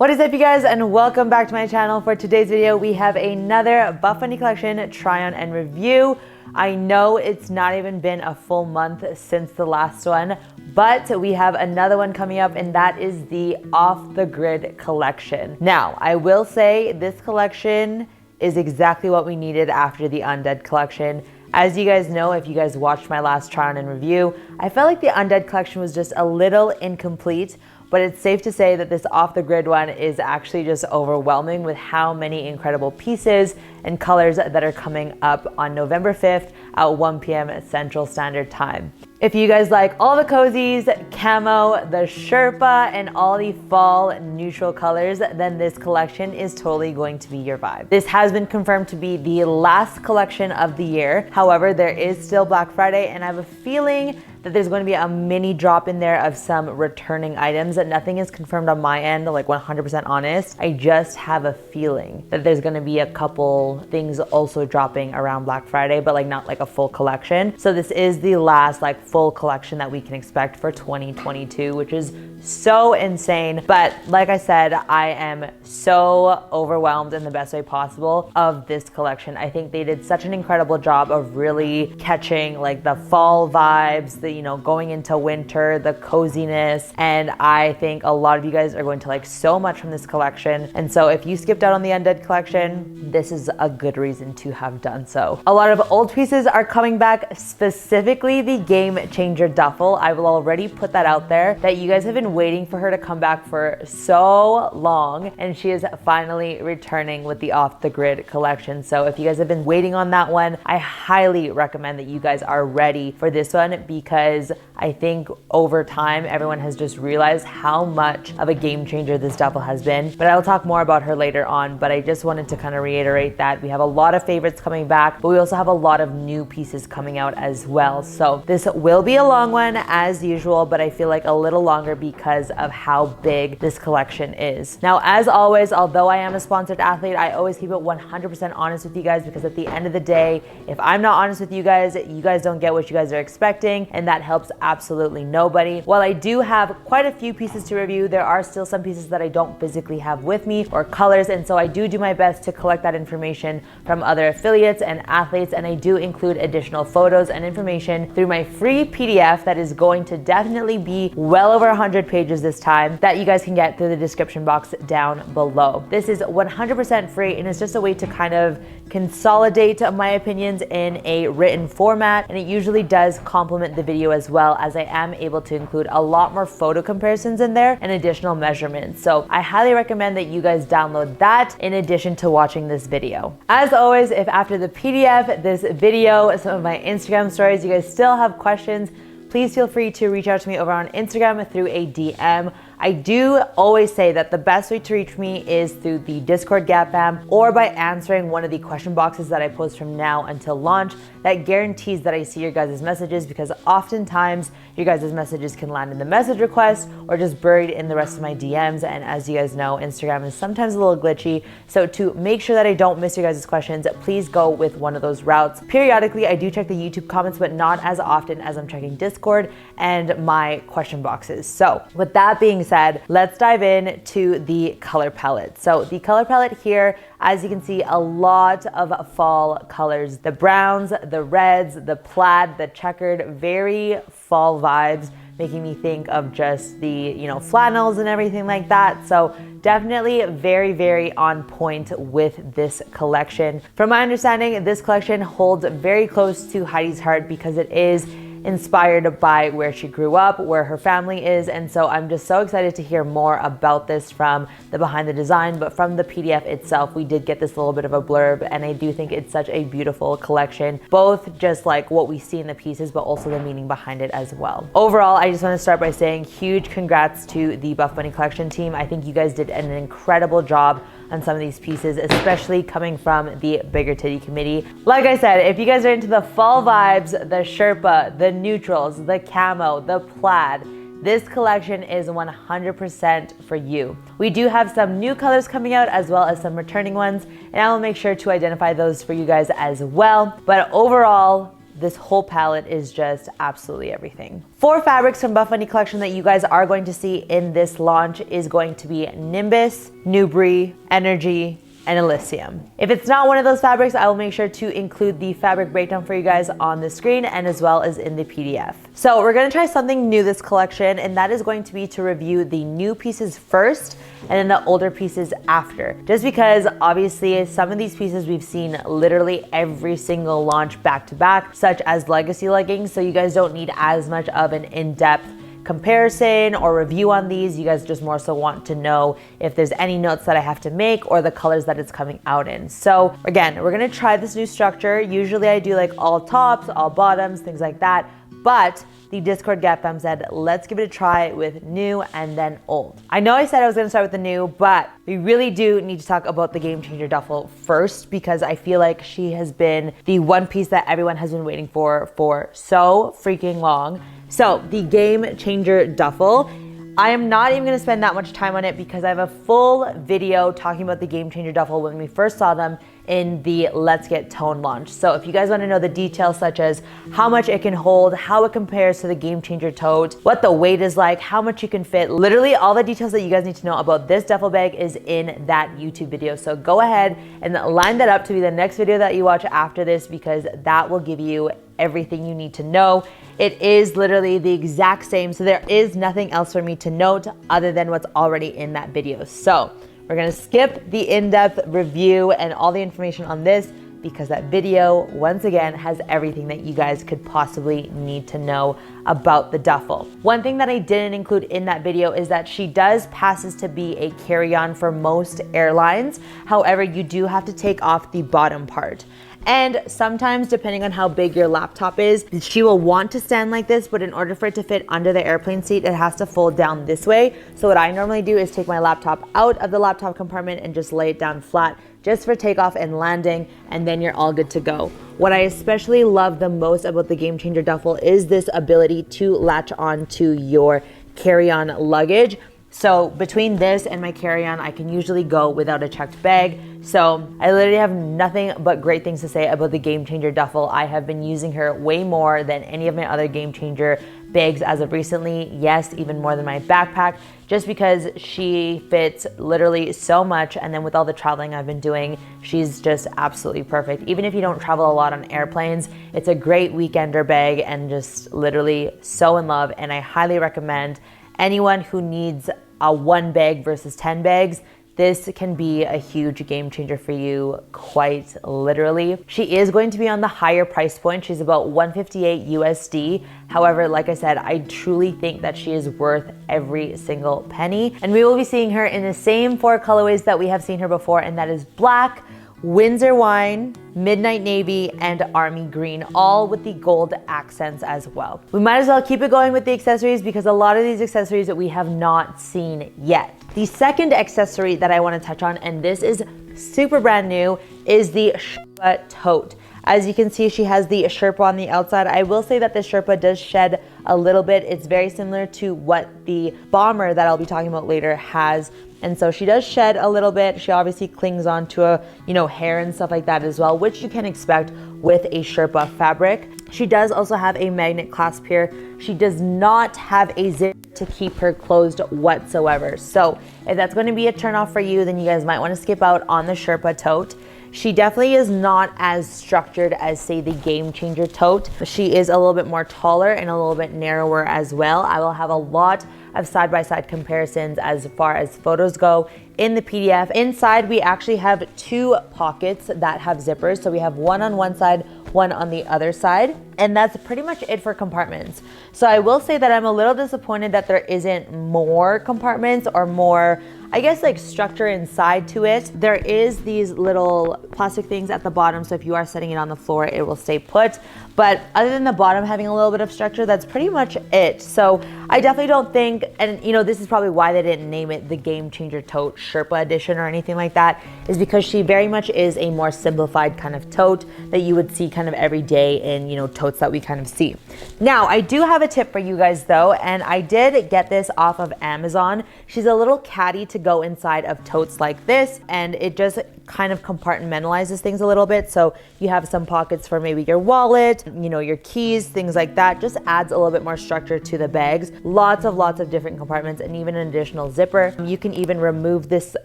What is up, you guys, and welcome back to my channel. For today's video, we have another Buffbunny collection try on and review. I know it's not even been a full month since the last one, but we have another one coming up, and that is the Off the Grid collection. Now, I will say this collection is exactly what we needed after the Undead collection. As you guys know, if you guys watched my last try on and review, I felt like the Undead collection was just a little incomplete, but it's safe to say that this Off the Grid one is actually just overwhelming with how many incredible pieces and colors that are coming up on November 5th at 1 p.m. Central Standard Time. If you guys like all the cozies, camo, the Sherpa, and all the fall neutral colors, then this collection is totally going to be your vibe. This has been confirmed to be the last collection of the year. However, there is still Black Friday, and I have a feeling that there's going to be a mini drop in there of some returning items. That nothing is confirmed on my end, like 100% honest. I just have a feeling that there's going to be a couple things also dropping around Black Friday, but like not like a full collection. So this is the last like full collection that we can expect for 2022, which is so insane. But like I said, I am so overwhelmed in the best way possible of this collection. I think they did such an incredible job of really catching like the fall vibes, the, you know, going into winter, the coziness, and I think a lot of you guys are going to like so much from this collection. And so if you skipped out on the Undead collection, this is a good reason to have done so. A lot of old pieces are coming back, specifically the Game Changer duffel. I will already put that out there that you guys have been waiting for her to come back for so long, and she is finally returning with the Off the Grid collection. So if you guys have been waiting on that one, I highly recommend that you guys are ready for this one, because I think over time everyone has just realized how much of a game changer this duffel has been. But I'll talk more about her later on, but I just wanted to kind of reiterate that we have a lot of favorites coming back, but we also have a lot of new pieces coming out as well. So this will be a long one as usual, but I feel like a little longer because of how big this collection is. Now, as always, although I am a sponsored athlete, I always keep it 100% honest with you guys, because at the end of the day, if I'm not honest with you guys don't get what you guys are expecting, and that helps absolutely nobody. While I do have quite a few pieces to review, there are still some pieces that I don't physically have with me, or colors, and so I do my best to collect that information from other affiliates and athletes, and I do include additional photos and information through my free PDF that is going to definitely be well over 100 pages this time, that you guys can get through the description box down below. This is 100% free, and it's just a way to kind of consolidate my opinions in a written format, and it usually does complement the video as well, as I am able to include a lot more photo comparisons in there and additional measurements. So I highly recommend that you guys download that in addition to watching this video. As always, if after the PDF, this video, some of my Instagram stories, you guys still have questions, please feel free to reach out to me over on Instagram through a DM. I do always say that the best way to reach me is through the Discord GABFAM, or by answering one of the question boxes that I post from now until launch. That guarantees that I see your guys' messages, because oftentimes your guys' messages can land in the message request or just buried in the rest of my DMs. And as you guys know, Instagram is sometimes a little glitchy. So to make sure that I don't miss your guys' questions, please go with one of those routes. Periodically, I do check the YouTube comments, but not as often as I'm checking Discord and my question boxes. So with that being said, let's dive in to the color palette. So the color palette here, as you can see, a lot of fall colors, the browns, the reds, the plaid, the checkered, very fall vibes, making me think of just the, you know, flannels and everything like that. So definitely very, very on point with this collection. From my understanding, this collection holds very close to Heidi's heart, because it is inspired by where she grew up, where her family is, and so I'm just so excited to hear more about this from the behind the design. But from the PDF itself, we did get this little bit of a blurb, and I do think it's such a beautiful collection, both just like what we see in the pieces, but also the meaning behind it as well. Overall, I just want to start by saying huge congrats to the Buffbunny collection team. I think you guys did an incredible job on some of these pieces, especially coming from the Bigger Titty committee. Like I said, if you guys are into the fall vibes, the Sherpa, the neutrals, the camo, the plaid, this collection is 100% for you. We do have some new colors coming out, as well as some returning ones, and I will make sure to identify those for you guys as well. But overall, this whole palette is just absolutely everything. 4 fabrics from Buffbunny collection that you guys are going to see in this launch is going to be Nimbus, Nubri, Energy, and Elysium. If it's not one of those fabrics, I will make sure to include the fabric breakdown for you guys on the screen and as well as in the PDF. So we're gonna try something new this collection, and that is going to be to review the new pieces first and then the older pieces after. Just because obviously some of these pieces we've seen literally every single launch back to back, such as legacy leggings, so you guys don't need as much of an in-depth comparison or review on these. You guys just more so want to know if there's any notes that I have to make or the colors that it's coming out in. So again, we're gonna try this new structure. Usually I do like all tops, all bottoms, things like that, but the Discord GABFAM said, let's give it a try with new and then old. I know I said I was gonna start with the new, but we really do need to talk about the Game Changer duffel first, because I feel like she has been the one piece that everyone has been waiting for so freaking long. So the Game Changer duffel, I am not even gonna spend that much time on it because I have a full video talking about the Game Changer duffel when we first saw them in the Let's Get Toned launch. So if you guys wanna know the details such as how much it can hold, how it compares to the Game Changer tote, what the weight is like, how much you can fit, literally all the details that you guys need to know about this duffel bag is in that YouTube video. So go ahead and line that up to be the next video that you watch after this, because that will give you everything you need to know. It is literally the exact same, so there is nothing else for me to note other than what's already in that video. So we're gonna skip the in-depth review and all the information on this because that video, once again, has everything that you guys could possibly need to know about the duffel. One thing that I didn't include in that video is that she does passes to be a carry-on for most airlines. However, you do have to take off the bottom part. And sometimes, depending on how big your laptop is, she will want to stand like this, but in order for it to fit under the airplane seat, it has to fold down this way. So what I normally do is take my laptop out of the laptop compartment and just lay it down flat just for takeoff and landing, and then you're all good to go. What I especially love the most about the Game Changer duffel is this ability to latch on to your carry-on luggage. So between this and my carry-on, I can usually go without a checked bag. So I literally have nothing but great things to say about the Game Changer duffel. I have been using her way more than any of my other Game Changer bags as of recently. Yes, even more than my backpack, just because she fits literally so much. And then with all the traveling I've been doing, she's just absolutely perfect. Even if you don't travel a lot on airplanes, it's a great weekender bag and just literally so in love. And I highly recommend anyone who needs a 1 bag versus 10 bags, this can be a huge game changer for you, quite literally. She is going to be on the higher price point. She's about $158 USD. However, like I said, I truly think that she is worth every single penny. And we will be seeing her in the same 4 colorways that we have seen her before, and that is black, Windsor wine, midnight navy, and army green, all with the gold accents as well. We might as well keep it going with the accessories because a lot of these accessories that we have not seen yet. The second accessory that I want to touch on, and this is super brand new, is the SHERPA tote. As you can see, she has the SHERPA on the outside. I will say that the SHERPA does shed a little bit. It's very similar to what the bomber that I'll be talking about later has. And so she does shed a little bit. She obviously clings on to hair and stuff like that as well, which you can expect with a SHERPA fabric. She does also have a magnet clasp here. She does not have a zip to keep her closed whatsoever. So if that's going to be a turnoff for you, then you guys might want to skip out on the SHERPA tote. She definitely is not as structured as, say, the Game Changer tote. She is a little bit more taller and a little bit narrower as well. I will have a lot of side-by-side comparisons as far as photos go in the PDF. Inside, we actually have 2 pockets that have zippers. So we have one on one side, one on the other side, and that's pretty much it for compartments. So I will say that I'm a little disappointed that there isn't more compartments or more, I guess, like structure inside to it. There is these little plastic things at the bottom, so if you are setting it on the floor, it will stay put. But other than the bottom having a little bit of structure, that's pretty much it. So I definitely don't think, and this is probably why they didn't name it the Game Changer Tote SHERPA edition or anything like that, is because she very much is a more simplified kind of tote that you would see kind of every day in, totes that we kind of see. Now, I do have a tip for you guys though, and I did get this off of Amazon. She's a little catty to go inside of totes like this, and it just kind of compartmentalizes things a little bit. So you have some pockets for maybe your wallet, your keys, things like that. Just adds a little bit more structure to the bags. Lots of different compartments, and even an additional zipper. You can even remove this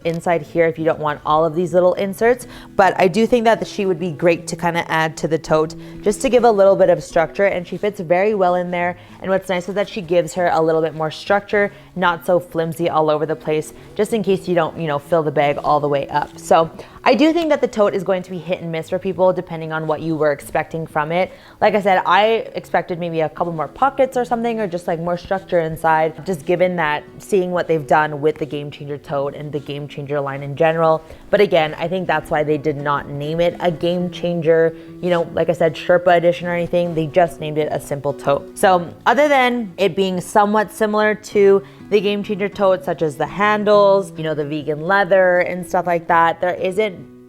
inside here if you don't want all of these little inserts, but I do think that the sheet would be great to kind of add to the tote just to give a little bit of structure, and she fits very well in there. And what's nice is that she gives her a little bit more structure, not so flimsy all over the place, just in case you don't, fill the bag all the way up. So I do think that the tote is going to be hit and miss for people depending on what you were expecting from it. Like I said, I expected maybe a couple more pockets or something, or just like more structure inside, just given that seeing what they've done with the Game Changer tote and the Game Changer line in general. But again, I think that's why they did not name it a Game Changer, like I said, Sherpa edition or anything. They just named it a simple tote. So other than it being somewhat similar to the Game Changer tote, such as the handles, the vegan leather and stuff like that,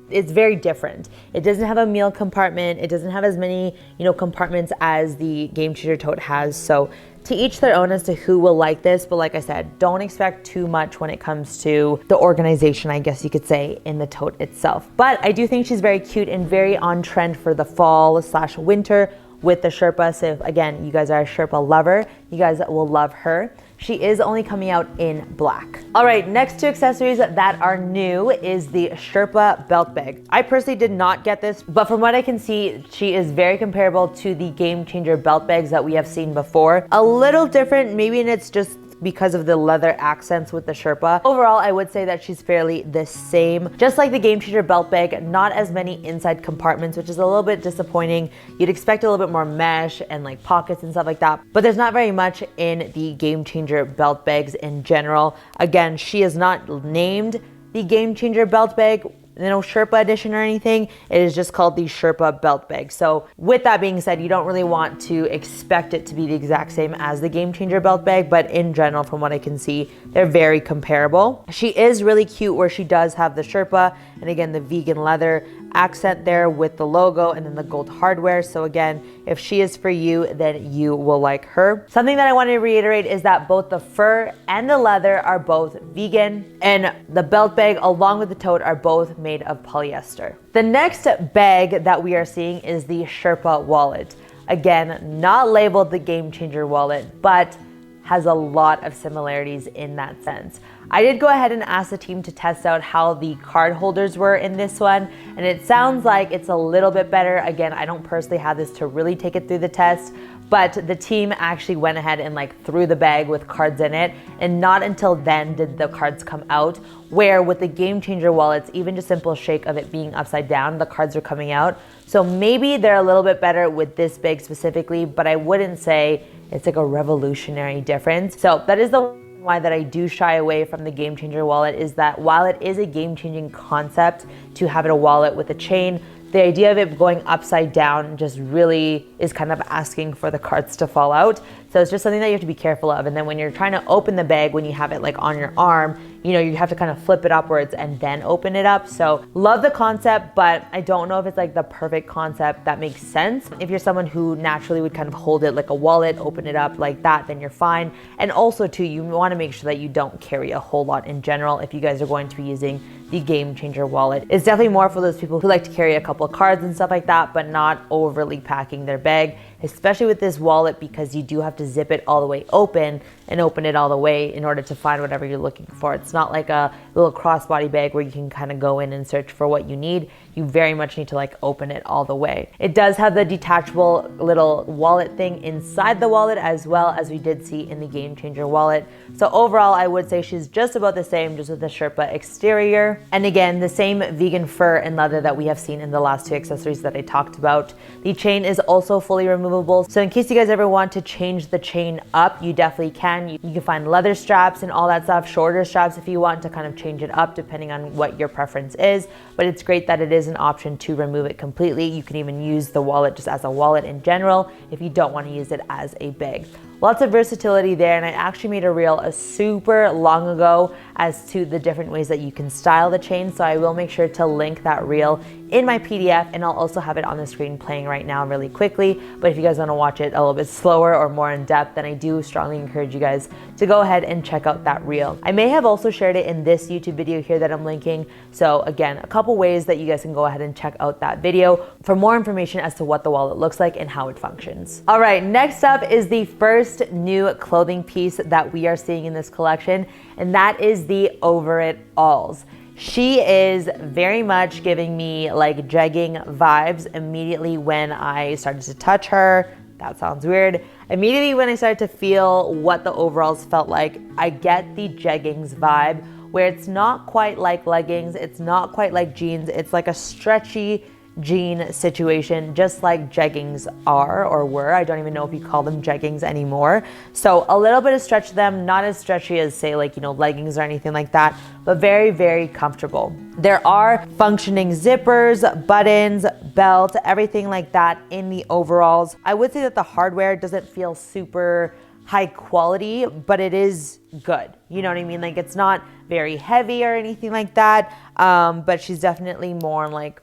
it's very different. It doesn't have a meal compartment. It doesn't have as many, compartments as the Game Changer tote has. So to each their own as to who will like this. But like I said, don't expect too much when it comes to the organization, I guess you could say, in the tote itself. But I do think she's very cute and very on trend for the fall/winter with the Sherpa. So if, again, you guys are a Sherpa lover, you guys will love her. She is only coming out in black. All right, next two accessories that are new is the Sherpa belt bag. I personally did not get this, but from what I can see, she is very comparable to the Game Changer belt bags that we have seen before. A little different, maybe, and it's just because of the leather accents with the Sherpa. Overall, I would say that she's fairly the same. Just like the Game Changer belt bag, not as many inside compartments, which is a little bit disappointing. You'd expect a little bit more mesh and like pockets and stuff like that, but there's not very much in the Game Changer belt bags in general. Again, she is not named the Game Changer belt bag, Sherpa edition or anything. It is just called the Sherpa belt bag. So with that being said, you don't really want to expect it to be the exact same as the Game Changer belt bag, but in general, from what I can see, they're very comparable. She is really cute where she does have the Sherpa, and again, the vegan leather accent there with the logo, and then the gold hardware. So again, if she is for you, then you will like her. Something that I want to reiterate is that both the fur and the leather are both vegan, and the belt bag along with the tote are both made of polyester. The next bag that we are seeing is the Sherpa wallet. Again, not labeled the Game Changer wallet, but has a lot of similarities in that sense. I did go ahead and ask the team to test out how the card holders were in this one, and it sounds like it's a little bit better. Again, I don't personally have this to really take it through the test, but the team actually went ahead and threw the bag with cards in it, and not until then did the cards come out, where with the Game Changer wallets, even just simple shake of it being upside down, the cards are coming out. So maybe they're a little bit better with this bag specifically, but I wouldn't say it's like a revolutionary difference. So that is the why that I do shy away from the Game Changer wallet, is that while it is a game-changing concept to have it a wallet with a chain, the idea of it going upside down just really is kind of asking for the cards to fall out. So it's just something that you have to be careful of. And then when you're trying to open the bag, when you have it on your arm, you have to kind of flip it upwards and then open it up. So love the concept, but I don't know if it's the perfect concept that makes sense. If you're someone who naturally would kind of hold it like a wallet, open it up like that, then you're fine. And also too, you want to make sure that you don't carry a whole lot in general if you guys are going to be using the Game Changer wallet. It's definitely more for those people who like to carry a couple of cards and stuff like that, but not overly packing their bag, especially with this wallet, because you do have to zip it all the way open and open it all the way in order to find whatever you're looking for. It's not like a little crossbody bag where you can kind of go in and search for what you need. You very much need to open it all the way. It does have the detachable little wallet thing inside the wallet, as well as we did see in the Game Changer wallet. So overall, I would say she's just about the same, just with the Sherpa exterior. And again, the same vegan fur and leather that we have seen in the last two accessories that I talked about. The chain is also fully removable. So in case you guys ever want to change the chain up, you definitely can. You can find leather straps and all that stuff, shorter straps if you want to kind of change it up depending on what your preference is. But it's great that it is an option to remove it completely. You can even use the wallet just as a wallet in general if you don't want to use it as a bag. lots of versatility there. And I actually made a reel super long ago as to the different ways that you can style the chain. So I will make sure to link that reel in my PDF, and I'll also have it on the screen playing right now really quickly. But if you guys want to watch it a little bit slower or more in depth, then I do strongly encourage you guys to go ahead and check out that reel. I may have also shared it in this YouTube video here that I'm linking. So again, a couple ways that you guys can go ahead and check out that video for more information as to what the wallet looks like and how it functions. All right, next up is the first new clothing piece that we are seeing in this collection, and that is the Over It Alls. She is very much giving me like jegging vibes immediately when I started to touch her. That sounds weird. Immediately when I started to feel what the overalls felt like, I get the jeggings vibe where it's not quite like leggings, it's not quite like jeans, it's like a stretchy jean situation, just like jeggings are or were. I don't even know if you call them jeggings anymore. So a little bit of stretch to them, not as stretchy as say like, you know, leggings or anything like that, but very, very comfortable. There are functioning zippers, buttons, belt, everything like that in the overalls. I would say that the hardware doesn't feel super high quality, but it is good. You know what I mean? Like it's not very heavy or anything like that. But she's definitely more like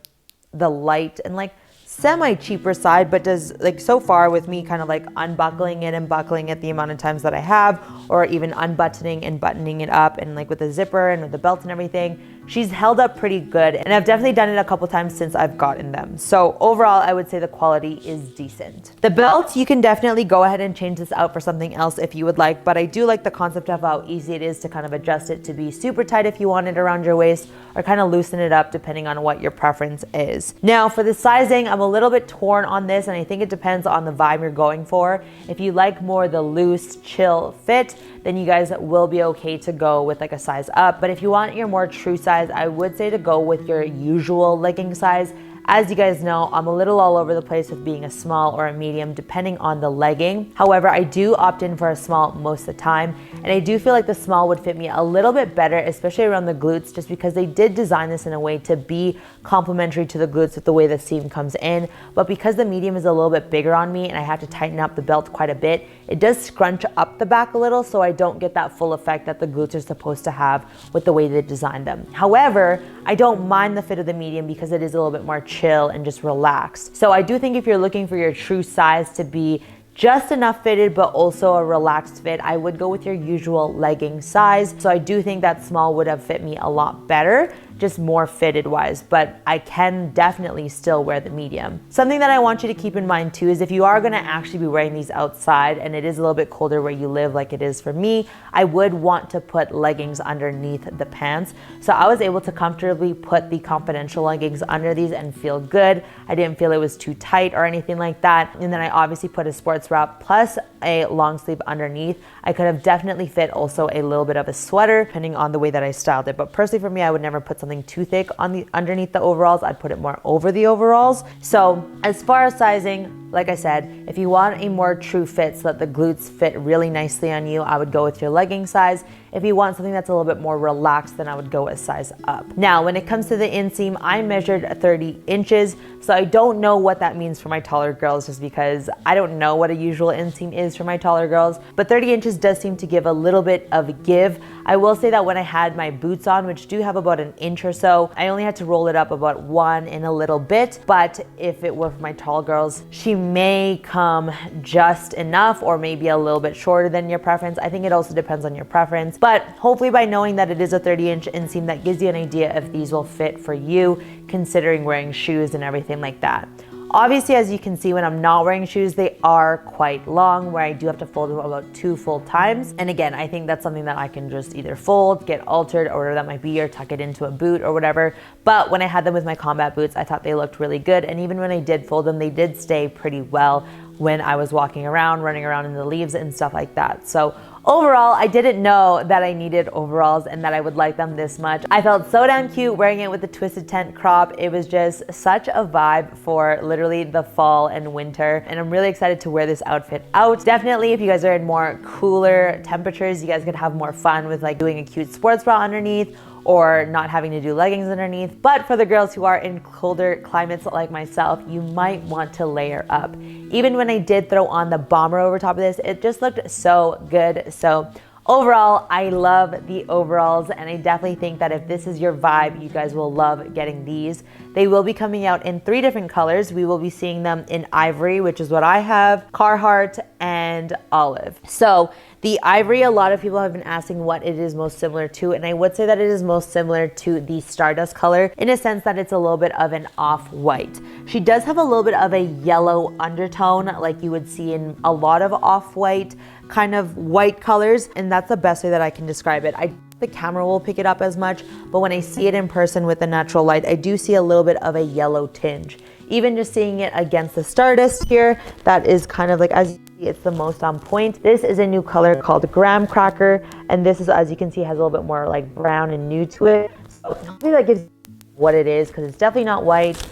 the light and like semi cheaper side, but does like so far with me kind of like unbuckling it and buckling it the amount of times that I have, or even unbuttoning and buttoning it up and like with the zipper and with the belt and everything, she's held up pretty good. And I've definitely done it a couple times since I've gotten them. So overall, I would say the quality is decent. The belt, you can definitely go ahead and change this out for something else if you would like, but I do like the concept of how easy it is to kind of adjust it to be super tight if you want it around your waist, or kind of loosen it up depending on what your preference is. Now for the sizing, I'm a little bit torn on this, and I think it depends on the vibe you're going for. If you like more the loose, chill fit, then you guys will be okay to go with like a size up. But if you want your more true size, I would say to go with your usual legging size. As you guys know, I'm a little all over the place with being a small or a medium depending on the legging. However, I do opt in for a small most of the time, and I do feel like the small would fit me a little bit better, especially around the glutes, just because they did design this in a way to be complementary to the glutes with the way the seam comes in. But because the medium is a little bit bigger on me and I have to tighten up the belt quite a bit, it does scrunch up the back a little, so I don't get that full effect that the glutes are supposed to have with the way they designed them. However, I don't mind the fit of the medium because it is a little bit more chill and just relaxed. So I do think if you're looking for your true size to be just enough fitted but also a relaxed fit, I would go with your usual legging size. So I do think that small would have fit me a lot better, just more fitted wise, but I can definitely still wear the medium. Something that I want you to keep in mind too is if you are gonna actually be wearing these outside and it is a little bit colder where you live like it is for me, I would want to put leggings underneath the pants. So I was able to comfortably put the Confidential leggings under these and feel good. I didn't feel it was too tight or anything like that. And then I obviously put a sports wrap plus a long sleeve underneath. I could have definitely fit also a little bit of a sweater depending on the way that I styled it. But personally for me, I would never put something too thick on the underneath the overalls. I'd put it more over the overalls. So as far as sizing, like I said, if you want a more true fit so that the glutes fit really nicely on you, I would go with your legging size. If you want something that's a little bit more relaxed, then I would go a size up. Now, when it comes to the inseam, I measured 30 inches. So I don't know what that means for my taller girls just because I don't know what a usual inseam is for my taller girls, but 30 inches does seem to give a little bit of give. I will say that when I had my boots on, which do have about an inch or so, I only had to roll it up about 1 and a little bit. But if it were for my tall girls, she may come just enough or maybe a little bit shorter than your preference. I think it also depends on your preference. But hopefully by knowing that it is a 30-inch inseam, that gives you an idea if these will fit for you, considering wearing shoes and everything like that. Obviously, as you can see, when I'm not wearing shoes, they are quite long, where I do have to fold them about 2 full times. And again, I think that's something that I can just either fold, get altered, or whatever that might be, or tuck it into a boot or whatever. But when I had them with my combat boots, I thought they looked really good. And even when I did fold them, they did stay pretty well when I was walking around, running around in the leaves and stuff like that. So overall, I didn't know that I needed overalls and that I would like them this much. I felt so damn cute wearing it with the twisted tent crop. It was just such a vibe for literally the fall and winter. And I'm really excited to wear this outfit out. Definitely, if you guys are in more cooler temperatures, you guys could have more fun with like doing a cute sports bra underneath, or not having to do leggings underneath. But for the girls who are in colder climates like myself, you might want to layer up. Even when I did throw on the bomber over top of this, it just looked so good. So overall, I love the overalls, and I definitely think that if this is your vibe, you guys will love getting these. They will be coming out in 3 different colors. We will be seeing them in ivory, which is what I have, Carhartt, and olive. So the ivory, a lot of people have been asking what it is most similar to, and I would say that it is most similar to the Stardust color in a sense that it's a little bit of an off-white. She does have a little bit of a yellow undertone like you would see in a lot of off-white kind of white colors, and that's the best way that I can describe it. The camera will pick it up as much, but when I see it in person with the natural light, I do see a little bit of a yellow tinge. Even just seeing it against the Stardust here, that is kind of like, as you see, it's the most on point. This is a new color called Graham Cracker, and this is, as you can see, has a little bit more like brown and nude to it. So hopefully that gives you what it is, because it's definitely not white.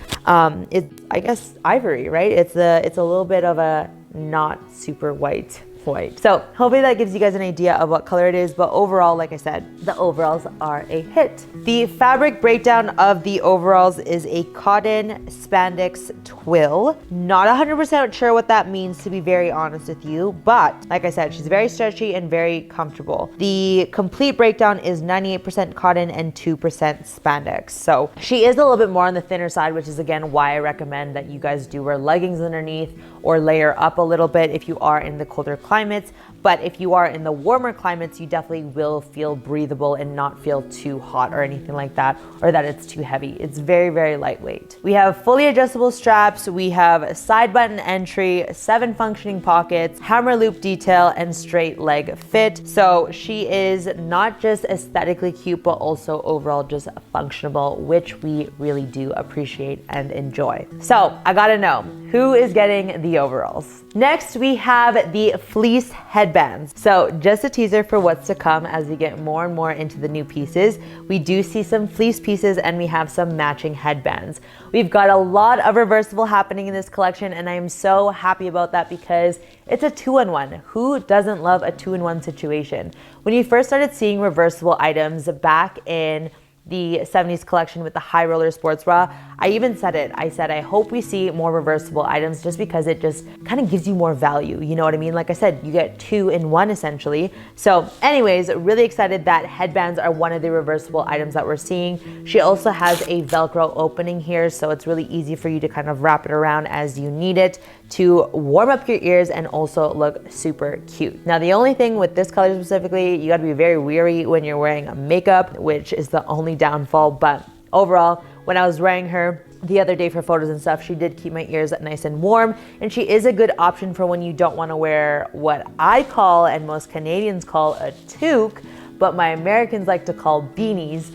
It's, I guess, ivory, right? It's a little bit of a not super white. So hopefully that gives you guys an idea of what color it is, but overall, like I said, the overalls are a hit. The fabric breakdown of the overalls is a cotton spandex twill. Not 100% sure what that means, to be very honest with you, but like I said, she's very stretchy and very comfortable. The complete breakdown is 98% cotton and 2% spandex. So she is a little bit more on the thinner side, which is again why I recommend that you guys do wear leggings underneath or layer up a little bit if you are in the colder climates. But if you are in the warmer climates, you definitely will feel breathable and not feel too hot or anything like that, or that it's too heavy. It's very, very lightweight. We have fully adjustable straps. We have side button entry, 7 functioning pockets, hammer loop detail, and straight leg fit. So she is not just aesthetically cute, but also overall just functional, which we really do appreciate and enjoy. So I gotta know, who is getting the overalls? Next, we have the fleece headbands. So just a teaser for what's to come as we get more and more into the new pieces. We do see some fleece pieces and we have some matching headbands. We've got a lot of reversible happening in this collection, and I am so happy about that because it's a 2-in-1. Who doesn't love a 2-in-1 situation? When you first started seeing reversible items back in the 70s collection with the high roller sports bra, I even said it. I said, I hope we see more reversible items just because it just kind of gives you more value. You know what I mean? Like I said, you get 2-in-1 essentially. So anyways, really excited that headbands are one of the reversible items that we're seeing. She also has a Velcro opening here, so it's really easy for you to kind of wrap it around as you need it to warm up your ears and also look super cute. Now, the only thing with this color specifically, you gotta be very wary when you're wearing makeup, which is the only downfall. But overall, when I was wearing her the other day for photos and stuff, she did keep my ears nice and warm, and she is a good option for when you don't want to wear what I call, and most Canadians call, a toque, but my Americans like to call beanies.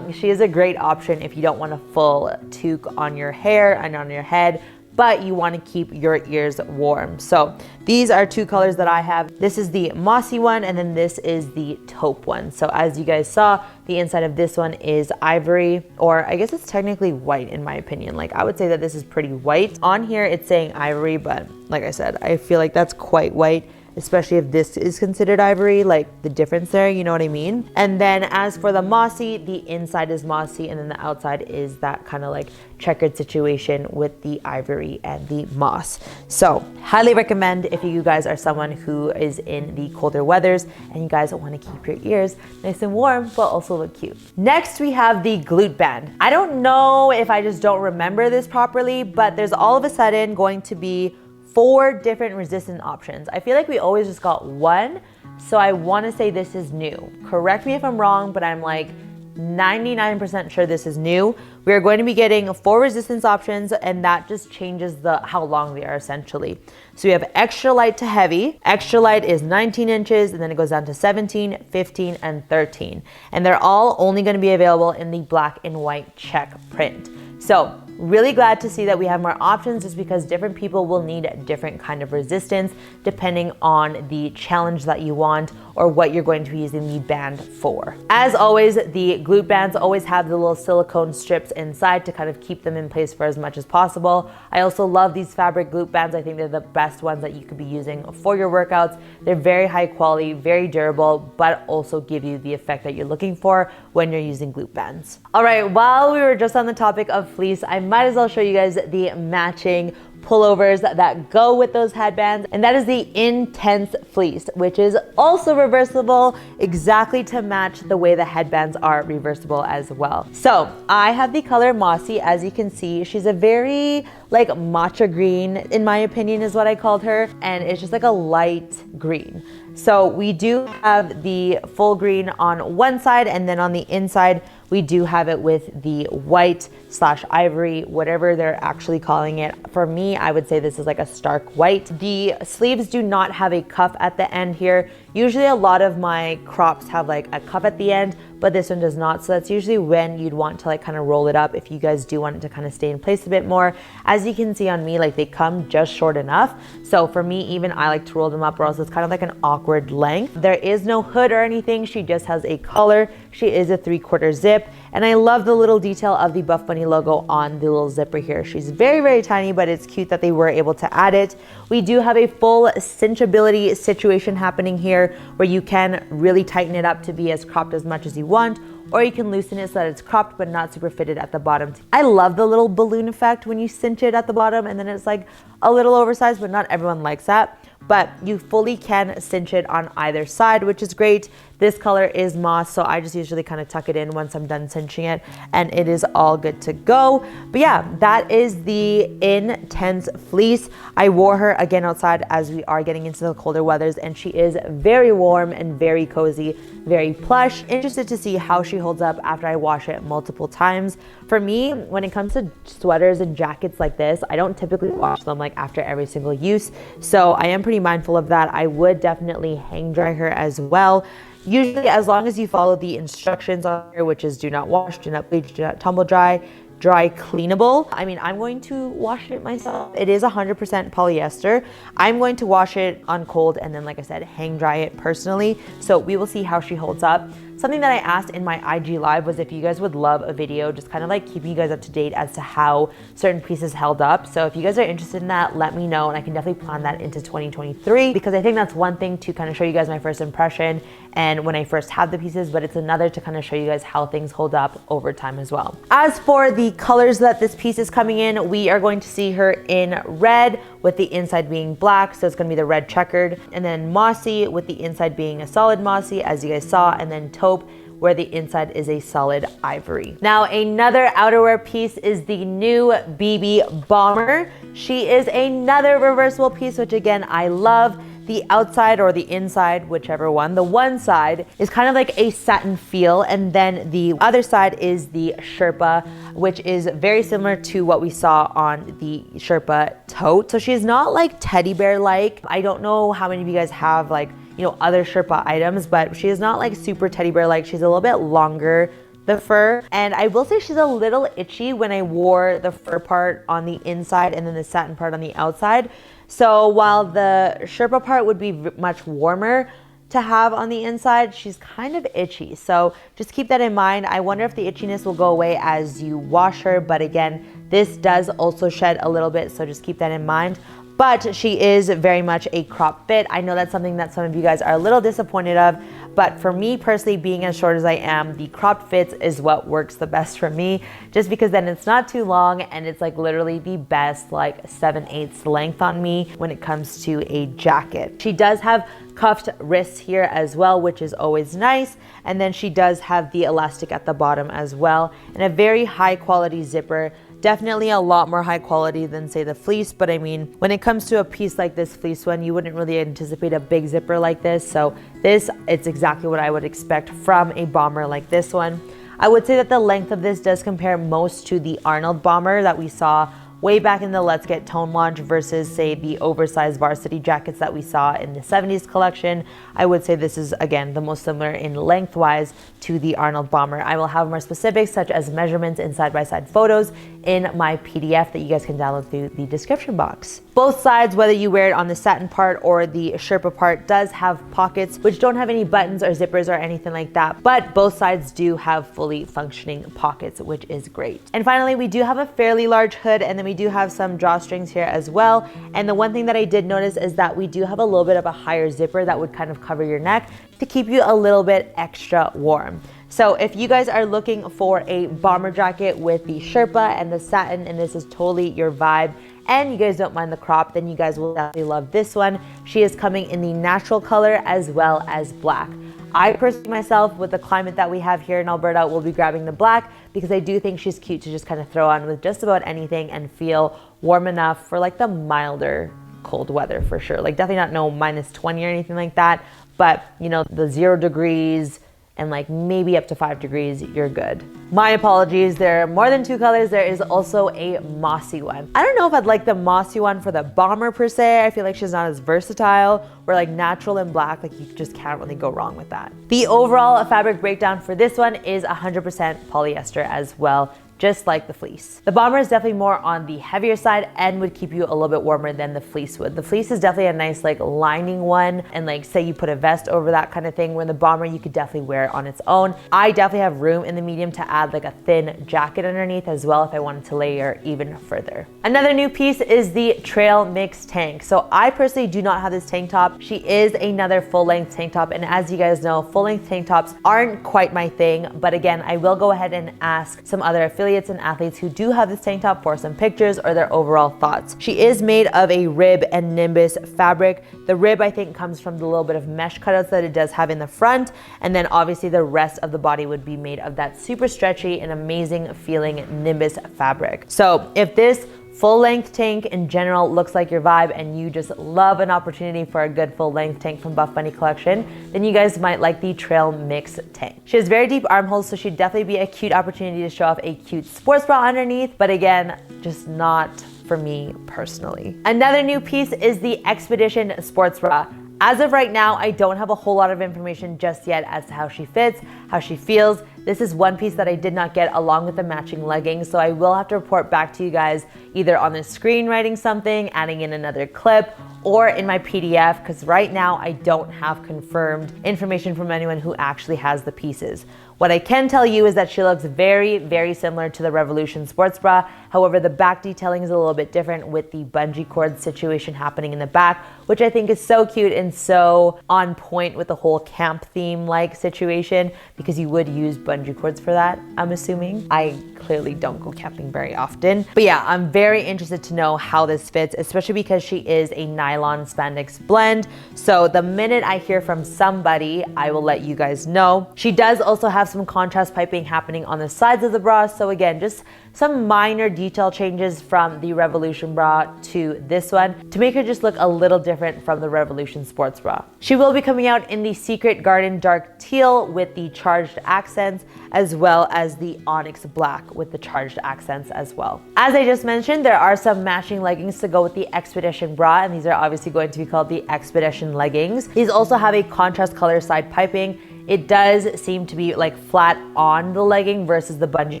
She is a great option if you don't want a full toque on your hair and on your head, but you want to keep your ears warm. So these are 2 colors that I have. This is the mossy one, and then this is the taupe one. So as you guys saw, the inside of this one is ivory, or I guess it's technically white in my opinion. Like, I would say that this is pretty white. On here it's saying ivory, but like I said, I feel like that's quite white, especially if this is considered ivory, like the difference there, you know what I mean? And then as for the mossy, the inside is mossy, and then the outside is that kind of like checkered situation with the ivory and the moss. So highly recommend if you guys are someone who is in the colder weathers and you guys want to keep your ears nice and warm, but also look cute. Next, we have the glute band. I don't know if I just don't remember this properly, but there's all of a sudden going to be 4 different resistance options. I feel like we always just got 1, so I want to say this is new. Correct me if I'm wrong, but I'm like 99% sure this is new. We are going to be getting 4 resistance options, and that just changes how long they are essentially. So we have extra light to heavy. Extra light is 19 inches, and then it goes down to 17, 15, and 13. And they're all only going to be available in the black and white check print. So really glad to see that we have more options, just because different people will need different kind of resistance depending on the challenge that you want or what you're going to be using the band for. As always, the glute bands always have the little silicone strips inside to kind of keep them in place for as much as possible. I also love these fabric glute bands. I think they're the best ones that you could be using for your workouts. They're very high quality, very durable, but also give you the effect that you're looking for when you're using glute bands. All right, while we were just on the topic of fleece, I might as well show you guys the matching pullovers that go with those headbands, and that is the Intense Fleece, which is also reversible, exactly to match the way the headbands are reversible as well. So I have the color Mossy. As you can see, she's a very like matcha green, in my opinion, is what I called her, and it's just like a light green. So we do have the full green on one side, and then on the inside we do have it with the white / ivory, whatever they're actually calling it. For me, I would say this is like a stark white. The sleeves do not have a cuff at the end here. Usually a lot of my crops have like a cuff at the end, but this one does not. So that's usually when you'd want to like kind of roll it up if you guys do want it to kind of stay in place a bit more. As you can see on me, like they come just short enough. So for me, even I like to roll them up, or else it's kind of like an awkward length. There is no hood or anything. She just has a collar. She is a 3/4 zip. And I love the little detail of the Buffbunny logo on the little zipper here. She's very, very tiny, but it's cute that they were able to add it. We do have a full cinchability situation happening here, where you can really tighten it up to be as cropped as much as you want, or you can loosen it so that it's cropped but not super fitted at the bottom. I love the little balloon effect when you cinch it at the bottom and then it's like a little oversized, but not everyone likes that. But you fully can cinch it on either side, which is great. This color is moss, so I just usually kind of tuck it in once I'm done cinching it, and it is all good to go. But yeah, that is the Intense Fleece. I wore her again outside as we are getting into the colder weathers, and she is very warm and very cozy, very plush. Interested to see how she holds up after I wash it multiple times. For me, when it comes to sweaters and jackets like this, I don't typically wash them like after every single use, so I am pretty mindful of that. I would definitely hang dry her as well. Usually, as long as you follow the instructions on here, which is do not wash, do not bleach, do not tumble dry, dry cleanable. I mean, I'm going to wash it myself. It is 100% polyester. I'm going to wash it on cold and then, like I said, hang dry it personally. So we will see how she holds up. Something that I asked in my IG live was if you guys would love a video just kind of like keeping you guys up to date as to how certain pieces held up. So if you guys are interested in that, let me know, and I can definitely plan that into 2023, because I think that's one thing to kind of show you guys my first impression and when I first have the pieces, but it's another to kind of show you guys how things hold up over time as well. As for the colors that this piece is coming in, we are going to see her in red with the inside being black, so it's going to be the red checkered, and then mossy with the inside being a solid mossy, as you guys saw, and then taupe where the inside is a solid ivory. Now, another outerwear piece is the new BB Bomber. She is another reversible piece, which again, I love. The outside or the inside, whichever one, the one side is kind of like a satin feel, and then the other side is the Sherpa, which is very similar to what we saw on the Sherpa tote. So she's not like teddy bear like. I don't know how many of you guys have like, you know, other Sherpa items, but she is not like super teddy bear like. She's a little bit longer, the fur, and I will say she's a little itchy when I wore the fur part on the inside and then the satin part on the outside. So while the Sherpa part would be much warmer to have on the inside, she's kind of itchy. So just keep that in mind. I wonder if the itchiness will go away as you wash her, but again, this does also shed a little bit, so just keep that in mind. But she is very much a crop fit. I know that's something that some of you guys are a little disappointed of, but for me personally, being as short as I am, the cropped fits is what works the best for me, just because then it's not too long and it's like literally the best like 7/8 length on me when it comes to a jacket. She does have cuffed wrists here as well, which is always nice. And then she does have the elastic at the bottom as well, and a very high quality zipper. Definitely a lot more high quality than say the fleece, but I mean, when it comes to a piece like this fleece one, you wouldn't really anticipate a big zipper like this. So this, it's exactly what I would expect from a bomber like this one. I would say that the length of this does compare most to the Arnold bomber that we saw way back in the Let's Get Tone launch versus say the oversized varsity jackets that we saw in the 70s collection. I would say this is again the most similar in lengthwise to the Arnold bomber. I will have more specifics such as measurements and side-by-side photos in my PDF that you guys can download through the description box. Both sides, whether you wear it on the satin part or the Sherpa part, does have pockets which don't have any buttons or zippers or anything like that, but both sides do have fully functioning pockets, which is great. And finally, we do have a fairly large hood, and then we do have some drawstrings here as well. And the one thing that I did notice is that we do have a little bit of a higher zipper that would kind of cover your neck to keep you a little bit extra warm. So if you guys are looking for a bomber jacket with the Sherpa and the satin, and this is totally your vibe, and you guys don't mind the crop, then you guys will definitely love this one. She is coming in the natural color as well as black. I personally myself, with the climate that we have here in Alberta, will be grabbing the black because I do think she's cute to just kind of throw on with just about anything and feel warm enough for like the milder cold weather for sure. Like definitely not no -20 or anything like that, but you know, the 0 degrees and like maybe up to 5 degrees, you're good. My apologies, there are more than 2 colors. There is also a mossy one. I don't know if I'd like the mossy one for the bomber per se. I feel like she's not as versatile, where like natural and black, like you just can't really go wrong with that. The overall fabric breakdown for this one is 100% polyester as well, just like the fleece. The bomber is definitely more on the heavier side and would keep you a little bit warmer than the fleece would. The fleece is definitely a nice like lining one, and like say you put a vest over that kind of thing, where the bomber you could definitely wear it on its own. I definitely have room in the medium to add like a thin jacket underneath as well if I wanted to layer even further. Another new piece is the trail mix tank. So I personally do not have this tank top. She is another full length tank top, and as you guys know, full length tank tops aren't quite my thing, but again, I will go ahead and ask some other affiliates and athletes who do have this tank top for some pictures or their overall thoughts. She is made of a rib and nimbus fabric. The rib I think comes from the little bit of mesh cutouts that it does have in the front, and then obviously the rest of the body would be made of that super stretchy and amazing feeling nimbus fabric. So if this full length tank in general looks like your vibe and you just love an opportunity for a good full length tank from Buffbunny collection, then you guys might like the trail mix tank. She has very deep armholes, so she'd definitely be a cute opportunity to show off a cute sports bra underneath, but again, just not for me personally. Another new piece is the Expedition sports bra. As of right now, I don't have a whole lot of information just yet as to how she fits, how she feels. This is one piece that I did not get along with the matching leggings, so I will have to report back to you guys either on the screen writing something, adding in another clip, or in my PDF, because right now I don't have confirmed information from anyone who actually has the pieces. What I can tell you is that she looks very, very similar to the Revolution sports bra. However, the back detailing is a little bit different with the bungee cord situation happening in the back, which I think is so cute and so on point with the whole camp theme like situation, because you would use bungee cords for that, I'm assuming. I clearly don't go camping very often. But yeah, I'm very interested to know how this fits, especially because she is a nylon spandex blend. So the minute I hear from somebody, I will let you guys know. She does also have some contrast piping happening on the sides of the bra. So again, just some minor detail changes from the Revolution bra to this one to make her just look a little different from the Revolution sports bra. She will be coming out in the Secret Garden dark teal with the charged accents, as well as the onyx black with the charged accents as well. As I just mentioned, there are some matching leggings to go with the Expedition bra, and these are obviously going to be called the Expedition leggings. These also have a contrast color side piping. It does seem to be like flat on the legging versus the bungee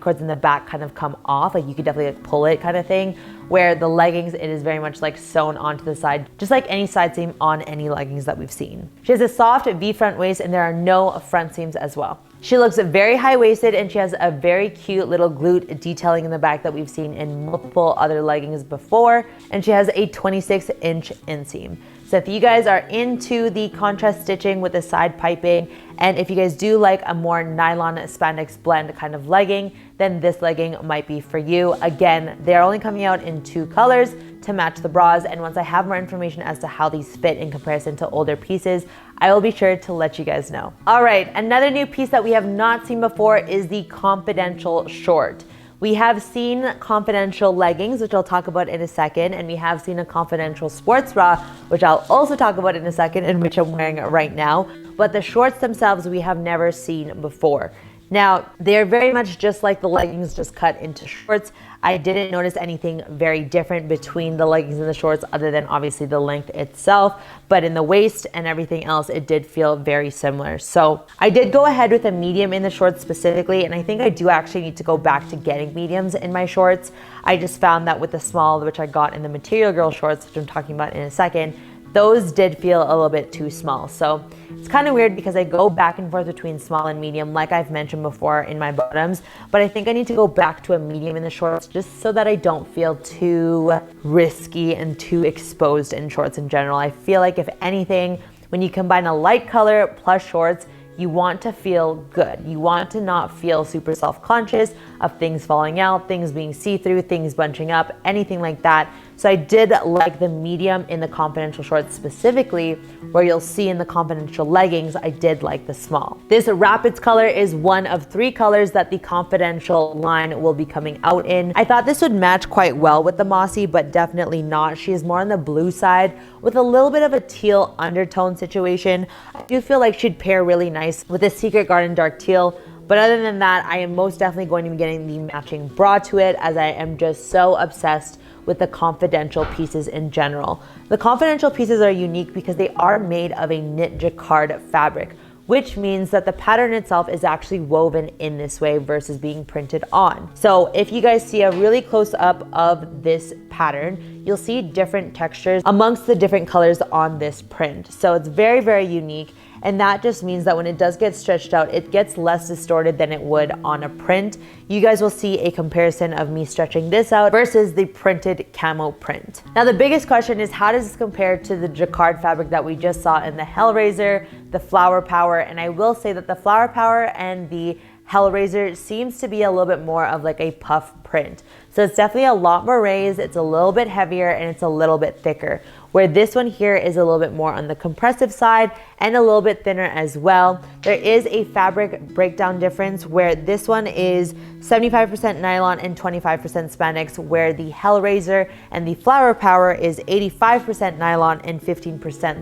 cords in the back kind of come off. Like you could definitely like pull it kind of thing, where the leggings, it is very much like sewn onto the side, just like any side seam on any leggings that we've seen. She has a soft V front waist and there are no front seams as well. She looks very high-waisted and she has a very cute little glute detailing in the back that we've seen in multiple other leggings before. And she has a 26-inch inseam. So if you guys are into the contrast stitching with the side piping, and if you guys do like a more nylon spandex blend kind of legging, then this legging might be for you. Again, they're only coming out in 2 colors to match the bras, and once I have more information as to how these fit in comparison to older pieces, I will be sure to let you guys know. All right, another new piece that we have not seen before is the Confidential short. We have seen Confidential leggings, which I'll talk about in a second, and we have seen a Confidential sports bra, which I'll also talk about in a second, and which I'm wearing right now. But the shorts themselves we have never seen before. Now, they're very much just like the leggings, just cut into shorts. I didn't notice anything very different between the leggings and the shorts other than obviously the length itself, but in the waist and everything else, it did feel very similar. So I did go ahead with a medium in the shorts specifically, and I think I do actually need to go back to getting mediums in my shorts. I just found that with the small, which I got in the Material Girl shorts, which I'm talking about in a second, those did feel a little bit too small. So it's kind of weird because I go back and forth between small and medium, like I've mentioned before in my bottoms, but I think I need to go back to a medium in the shorts just so that I don't feel too risky and too exposed in shorts in general. I feel like if anything, when you combine a light color plus shorts, you want to feel good. You want to not feel super self-conscious of things falling out, things being see-through, things bunching up, anything like that. So I did like the medium in the Confidential shorts specifically, where you'll see in the Confidential leggings, I did like the small. This Rapids color is one of 3 colors that the Confidential line will be coming out in. I thought this would match quite well with the Mossy, but definitely not. She is more on the blue side with a little bit of a teal undertone situation. I do feel like she'd pair really nice with a Secret Garden dark teal. But other than that, I am most definitely going to be getting the matching bra to it, as I am just so obsessed with the Confidential pieces in general. The Confidential pieces are unique because they are made of a knit jacquard fabric, which means that the pattern itself is actually woven in this way versus being printed on. So if you guys see a really close up of this pattern, you'll see different textures amongst the different colors on this print. So it's very, very unique. And that just means that when it does get stretched out, it gets less distorted than it would on a print. You guys will see a comparison of me stretching this out versus the printed camo print. Now, the biggest question is, how does this compare to the jacquard fabric that we just saw in the Hellraiser, the Flower Power? And I will say that the Flower Power and the Hellraiser seems to be a little bit more of like a puff print. So it's definitely a lot more raised, it's a little bit heavier, and it's a little bit thicker. Where this one here is a little bit more on the compressive side and a little bit thinner as well. There is a fabric breakdown difference where this one is 75% nylon and 25% spandex, where the Hellraiser and the Flower Power is 85% nylon and 15%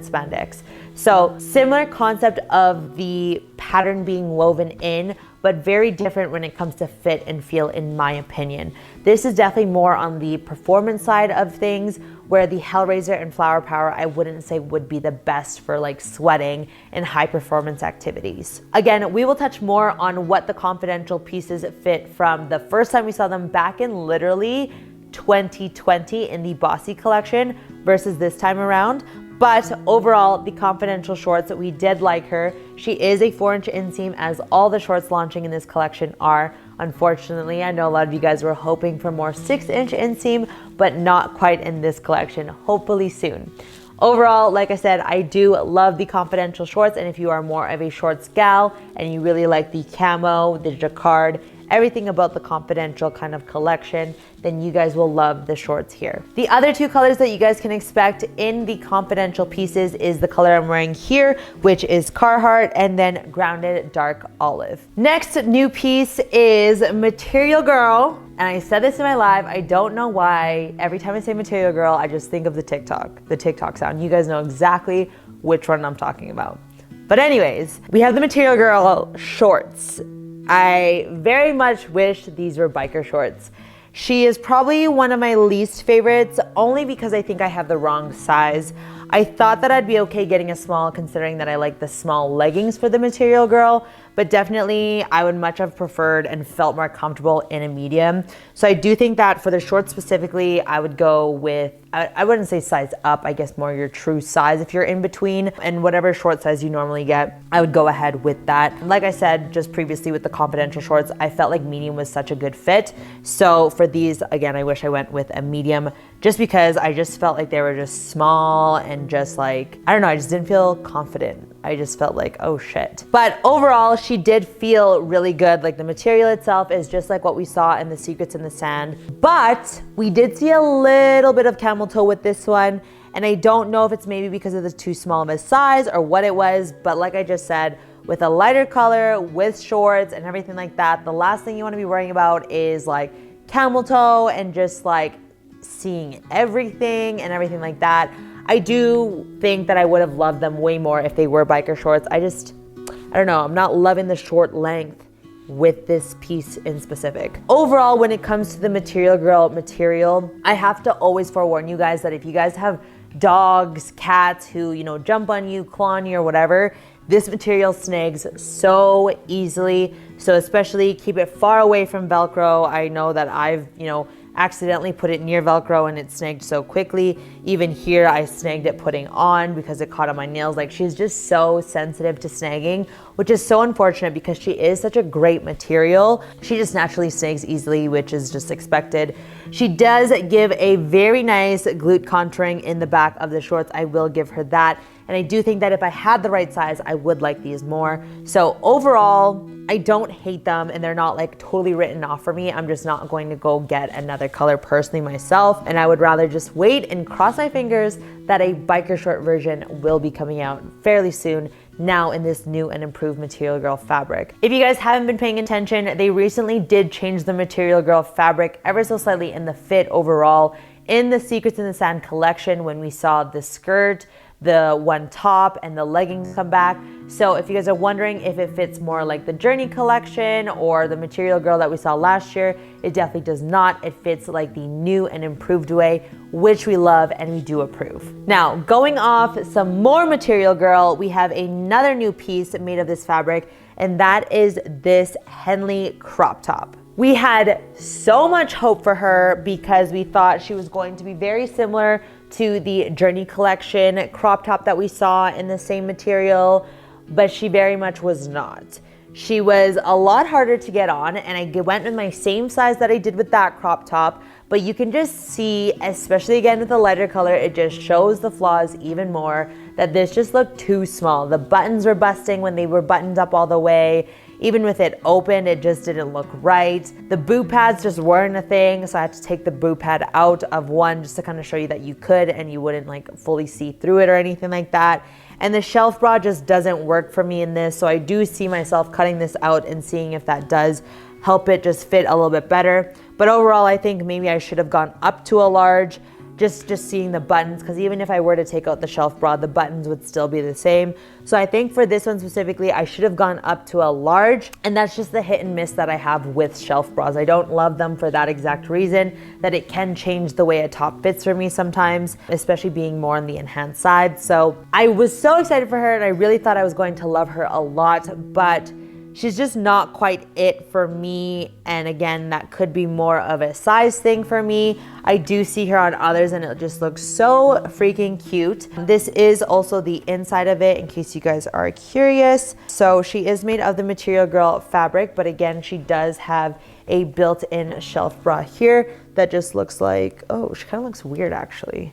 spandex. So similar concept of the pattern being woven in, but very different when it comes to fit and feel, in my opinion. This is definitely more on the performance side of things, where the Hellraiser and Flower Power I wouldn't say would be the best for like sweating and high performance activities. Again, we will touch more on what the Confidential pieces fit from the first time we saw them back in literally 2020 in the Bossy collection versus this time around. But overall, the Confidential shorts, we did like her. She is a 4-inch inseam, as all the shorts launching in this collection are. Unfortunately, I know a lot of you guys were hoping for more 6-inch inseam, but not quite in this collection. Hopefully soon. Overall, like I said, I do love the Confidential shorts, and if you are more of a shorts gal and you really like the camo, the jacquard, everything about the Confidential kind of collection, then you guys will love the shorts here. The other 2 colors that you guys can expect in the Confidential pieces is the color I'm wearing here, which is Carhartt, and then Grounded Dark Olive. Next new piece is Material Girl. And I said this in my live, I don't know why every time I say Material Girl, I just think of the TikTok sound. You guys know exactly which one I'm talking about. But anyways, we have the Material Girl shorts. I very much wish these were biker shorts. She is probably one of my least favorites, only because I think I have the wrong size. I thought that I'd be okay getting a small, considering that I like the small leggings for the Material Girl, but definitely I would much have preferred and felt more comfortable in a medium. So I do think that for the shorts specifically, I would go with, I wouldn't say size up, I guess more your true size if you're in between, and whatever short size you normally get, I would go ahead with that. Like I said just previously with the Confidential shorts, I felt like medium was such a good fit. So for these, again, I wish I went with a medium, just because I just felt like they were just small and just like, I don't know, I just didn't feel confident. I just felt like, oh shit. But overall, she did feel really good. Like the material itself is just like what we saw in the Secrets in the Sand. But we did see a little bit of camel toe with this one. And I don't know if it's maybe because of the too small of a size or what it was. But like I just said, with a lighter color, with shorts and everything like that, the last thing you want to be worrying about is like camel toe and just like seeing everything and everything like that. I do think that I would have loved them way more if they were biker shorts. I don't know, I'm not loving the short length with this piece in specific. Overall, when it comes to the Material Girl material, I have to always forewarn you guys that if you guys have dogs, cats who, you know, jump on you, claw on you or whatever, this material snags so easily. So especially keep it far away from Velcro. I know that I've, you know, accidentally put it near Velcro and it snagged so quickly. Even here, I snagged it putting on because it caught on my nails. Like, she's just so sensitive to snagging, which is so unfortunate because she is such a great material. She just naturally snags easily, which is just expected. She does give a very nice glute contouring in the back of the shorts. I will give her that. And I do think that if I had the right size, I would like these more. So overall, I don't hate them and they're not like totally written off for me. I'm just not going to go get another color personally myself. And I would rather just wait and cross my fingers that a biker short version will be coming out fairly soon now in this new and improved Material Girl fabric. If you guys haven't been paying attention, they recently did change the Material Girl fabric ever so slightly in the fit overall. In the Secrets in the Sand collection, when we saw the skirt, the one top and the leggings come back. So if you guys are wondering if it fits more like the Journey collection or the Material Girl that we saw last year, it definitely does not. It fits like the new and improved way, which we love and we do approve. Now, going off some more Material Girl, we have another new piece made of this fabric, and that is this Henley crop top. We had so much hope for her because we thought she was going to be very similar to the Journey collection crop top that we saw in the same material, but she very much was not. She was a lot harder to get on, and I went with my same size that I did with that crop top, but you can just see, especially again with the lighter color, it just shows the flaws even more, that this just looked too small. The buttons were busting when they were buttoned up all the way. Even with it open, it just didn't look right. The boot pads just weren't a thing, so I had to take the boot pad out of one just to kind of show you that you could and you wouldn't like fully see through it or anything like that. And the shelf bra just doesn't work for me in this, so I do see myself cutting this out and seeing if that does help it just fit a little bit better. But overall, I think maybe I should have gone up to a large, just seeing the buttons, because even if I were to take out the shelf bra, the buttons would still be the same. So I think for this one specifically, I should have gone up to a large, and that's just the hit and miss that I have with shelf bras. I don't love them for that exact reason, that it can change the way a top fits for me sometimes, especially being more on the enhanced side. So I was so excited for her, and I really thought I was going to love her a lot, but she's just not quite it for me. And again, that could be more of a size thing for me. I do see her on others and it just looks so freaking cute. This is also the inside of it in case you guys are curious. So she is made of the Material Girl fabric, but again, she does have a built-in shelf bra here that just looks like, oh, she kind of looks weird actually.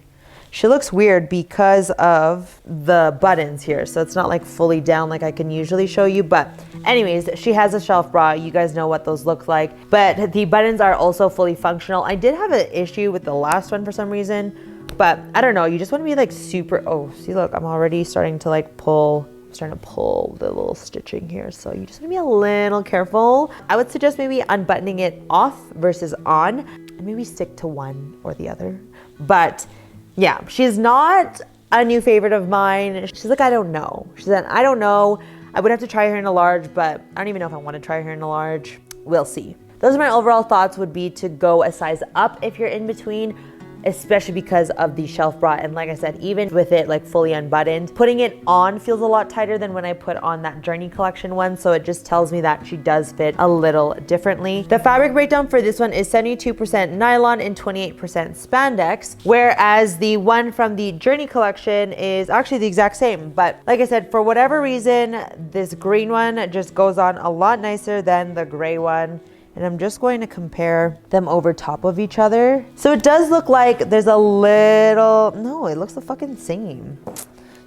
She looks weird because of the buttons here. So it's not like fully down like I can usually show you. But anyways, she has a shelf bra. You guys know what those look like. But the buttons are also fully functional. I did have an issue with the last one for some reason. But I don't know. You just want to be like super... Oh, see, look, I'm already starting to like pull... I'm starting to pull the little stitching here. So you just want to be a little careful. I would suggest maybe unbuttoning it off versus on. And maybe stick to one or the other. But... yeah, she's not a new favorite of mine. She's like, I don't know. She said, I don't know. I would have to try her in a large, but I don't even know if I want to try her in a large. We'll see. Those are my overall thoughts, would be to go a size up if you're in between, especially because of the shelf bra. And like I said, even with it like fully unbuttoned, putting it on feels a lot tighter than when I put on that Journey collection one. So it just tells me that she does fit a little differently. The fabric breakdown for this one is 72% nylon and 28% spandex, whereas the one from the Journey collection is actually the exact same. But like I said, for whatever reason, this green one just goes on a lot nicer than the gray one. And I'm just going to compare them over top of each other. So it does look like there's a little, no, it looks the fucking same.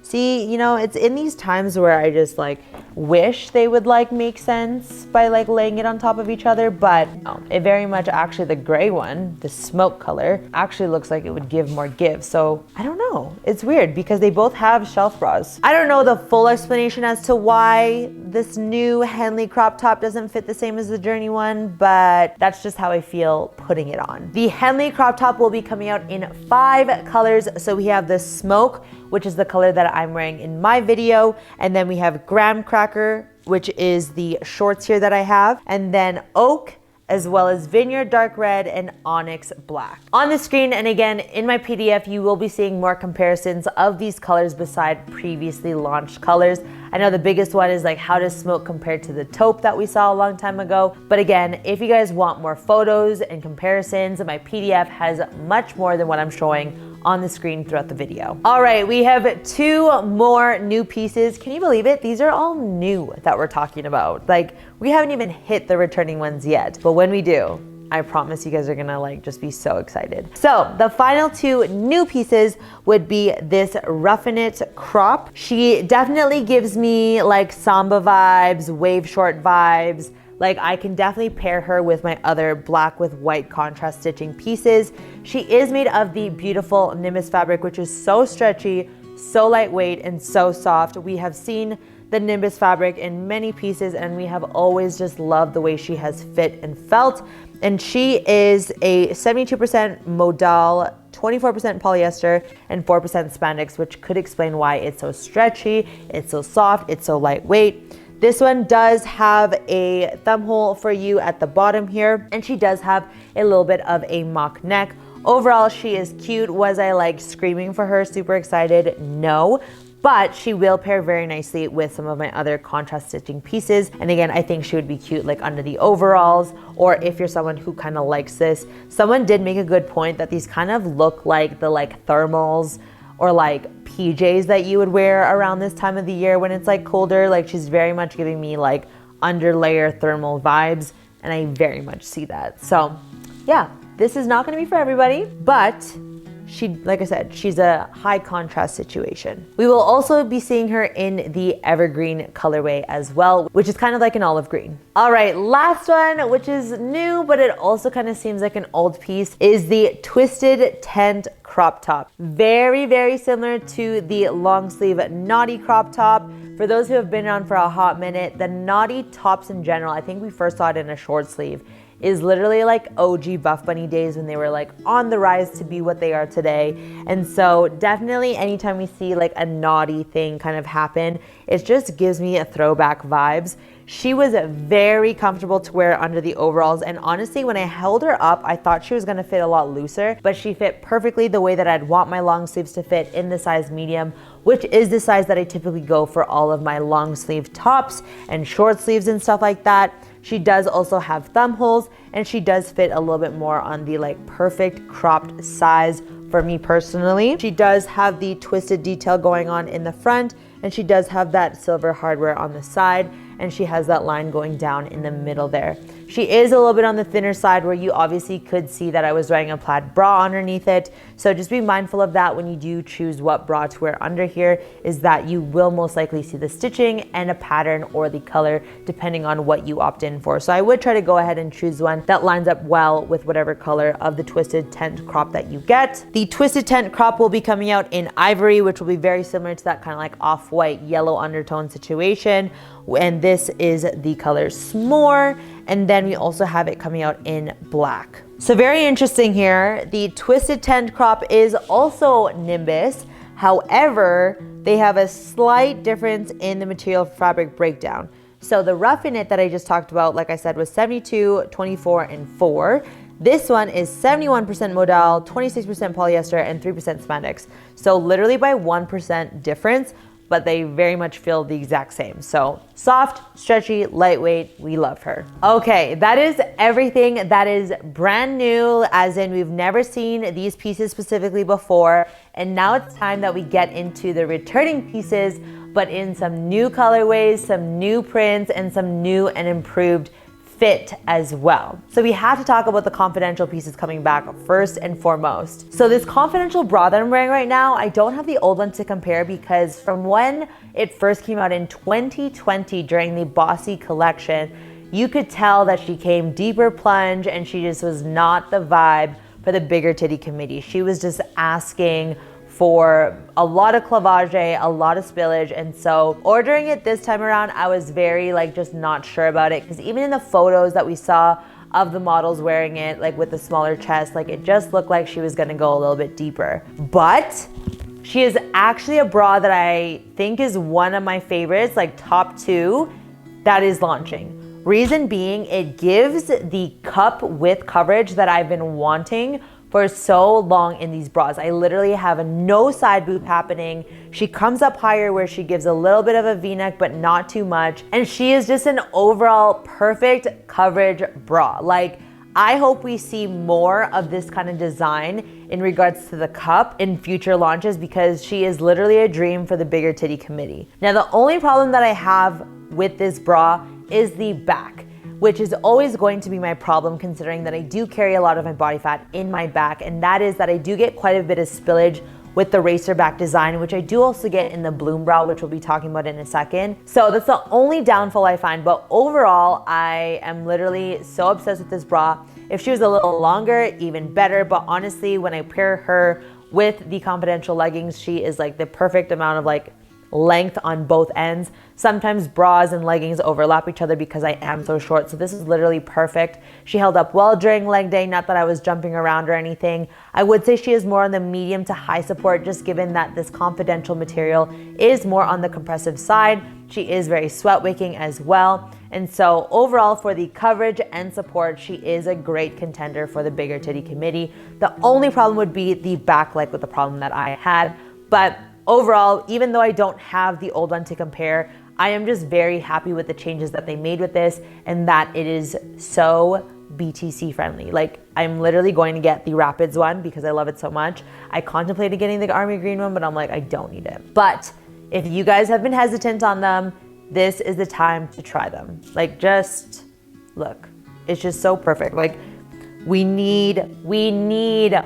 See, you know, it's in these times where I just like wish they would like make sense by like laying it on top of each other, but it very much, actually the gray one, the smoke color, actually looks like it would give more give. So I don't know, it's weird because they both have shelf bras. I don't know the full explanation as to why this new Henley crop top doesn't fit the same as the Journey one, but that's just how I feel putting it on. The Henley crop top will be coming out in 5 colors. So we have the smoke, which is the color that I'm wearing in my video. And then we have graham cracker, which is the shorts here that I have, and then oak, as well as vineyard dark red and onyx black. On the screen, and again, in my PDF, you will be seeing more comparisons of these colors beside previously launched colors. I know the biggest one is like how does smoke compare to the taupe that we saw a long time ago. But again, if you guys want more photos and comparisons, my PDF has much more than what I'm showing on the screen throughout the video. All right, we have 2 more new pieces. Can you believe it? These are all new that we're talking about. Like, we haven't even hit the returning ones yet, but when we do, I promise you guys are gonna like just be so excited. So the final 2 new pieces would be this Roughin It crop. She definitely gives me like samba vibes, wave short vibes. Like, I can definitely pair her with my other black with white contrast stitching pieces. She is made of the beautiful Nimbus fabric, which is so stretchy, so lightweight, and so soft. We have seen the Nimbus fabric in many pieces, and we have always just loved the way she has fit and felt. And she is a 72% modal, 24% polyester, and 4% spandex, which could explain why it's so stretchy, it's so soft, it's so lightweight. This one does have a thumb hole for you at the bottom here, and she does have a little bit of a mock neck. Overall, she is cute. Was I like screaming for her, super excited? No. But she will pair very nicely with some of my other contrast stitching pieces. And again, I think she would be cute like under the overalls, or if you're someone who kind of likes this. Someone did make a good point that these kind of look like the like thermals or like PJs that you would wear around this time of the year when it's like colder. Like, she's very much giving me like underlayer thermal vibes, and I very much see that. So yeah, this is not gonna be for everybody, but she, like I said, she's a high contrast situation. We will also be seeing her in the evergreen colorway as well, which is kind of like an olive green. All right, last one, which is new, but it also kind of seems like an old piece, is the Twisted Tent crop top. Very, very similar to the long sleeve naughty crop top. For those who have been on for a hot minute, the naughty tops in general, I think we first saw it in a short sleeve, is literally like OG Buffbunny days when they were like on the rise to be what they are today. And so definitely anytime we see like a naughty thing kind of happen, it just gives me a throwback vibes. She was very comfortable to wear under the overalls, and honestly, when I held her up, I thought she was gonna fit a lot looser, but she fit perfectly the way that I'd want my long sleeves to fit, in the size medium, which is the size that I typically go for all of my long sleeve tops and short sleeves and stuff like that. She does also have thumb holes, and she does fit a little bit more on the like perfect cropped size for me personally. She does have the twisted detail going on in the front, and she does have that silver hardware on the side, and she has that line going down in the middle there. She is a little bit on the thinner side, where you obviously could see that I was wearing a plaid bra underneath it. So just be mindful of that when you do choose what bra to wear under here, is that you will most likely see the stitching and a pattern or the color depending on what you opt in for. So I would try to go ahead and choose one that lines up well with whatever color of the Twisted Tent crop that you get. The Twisted Tent crop will be coming out in ivory, which will be very similar to that kind of like off-white yellow undertone situation. And this is the color S'more. And then we also have it coming out in black. So very interesting here. The Twisted Tent crop is also Nimbus. However, they have a slight difference in the material fabric breakdown. So the Roughin It that I just talked about, like I said, was 72, 24, and 4. This one is 71% modal, 26% polyester, and 3% spandex. So literally by 1% difference, but they very much feel the exact same. So soft, stretchy, lightweight, we love her. Okay, that is everything that is brand new, as in we've never seen these pieces specifically before. And now it's time that we get into the returning pieces, but in some new colorways, some new prints, and some new and improved fit as well. So we have to talk about the Confidential pieces coming back first and foremost. So this Confidential bra that I'm wearing right now, I don't have the old one to compare, because from when it first came out in 2020 during the Bossy collection, you could tell that she came deeper plunge, and she just was not the vibe for the bigger titty committee. She was just asking for a lot of clavage, a lot of spillage. And so ordering it this time around, I was very like just not sure about it, because even in the photos that we saw of the models wearing it, like with the smaller chest, like it just looked like she was gonna go a little bit deeper. But she is actually a bra that I think is one of my favorites, like top 2. that is launching. Reason being, it gives the cup width coverage that I've been wanting for so long in these bras. I literally have no side boob happening. She comes up higher where she gives a little bit of a V-neck, but not too much. And she is just an overall perfect coverage bra. Like, I hope we see more of this kind of design in regards to the cup in future launches, because she is literally a dream for the bigger titty committee. Now, the only problem that I have with this bra is the back, which is always going to be my problem, considering that I do carry a lot of my body fat in my back, and that is that I do get quite a bit of spillage with the racer back design, which I do also get in the bloom bra, which we'll be talking about in a second. So that's the only downfall I find, but overall, I am literally so obsessed with this bra. If she was a little longer, even better, but honestly, when I pair her with the Confidential leggings, she is like the perfect amount of like length on both ends. Sometimes bras and leggings overlap each other because I am so short, so this is literally perfect. She held up well during leg day, not that I was jumping around or anything. I would say she is more on the medium to high support, just given that this Confidential material is more on the compressive side. She is very sweat wicking as well. And so overall, for the coverage and support, she is a great contender for the bigger titty committee. The only problem would be the back leg with the problem that I had. But overall, even though I don't have the old one to compare, I am just very happy with the changes that they made with this, and that it is so BTC friendly. Like, I'm literally going to get the Rapids one because I love it so much. I contemplated getting the Army Green one, but I'm like, I don't need it. But if you guys have been hesitant on them, this is the time to try them. Like, just look, it's just so perfect. Like, we need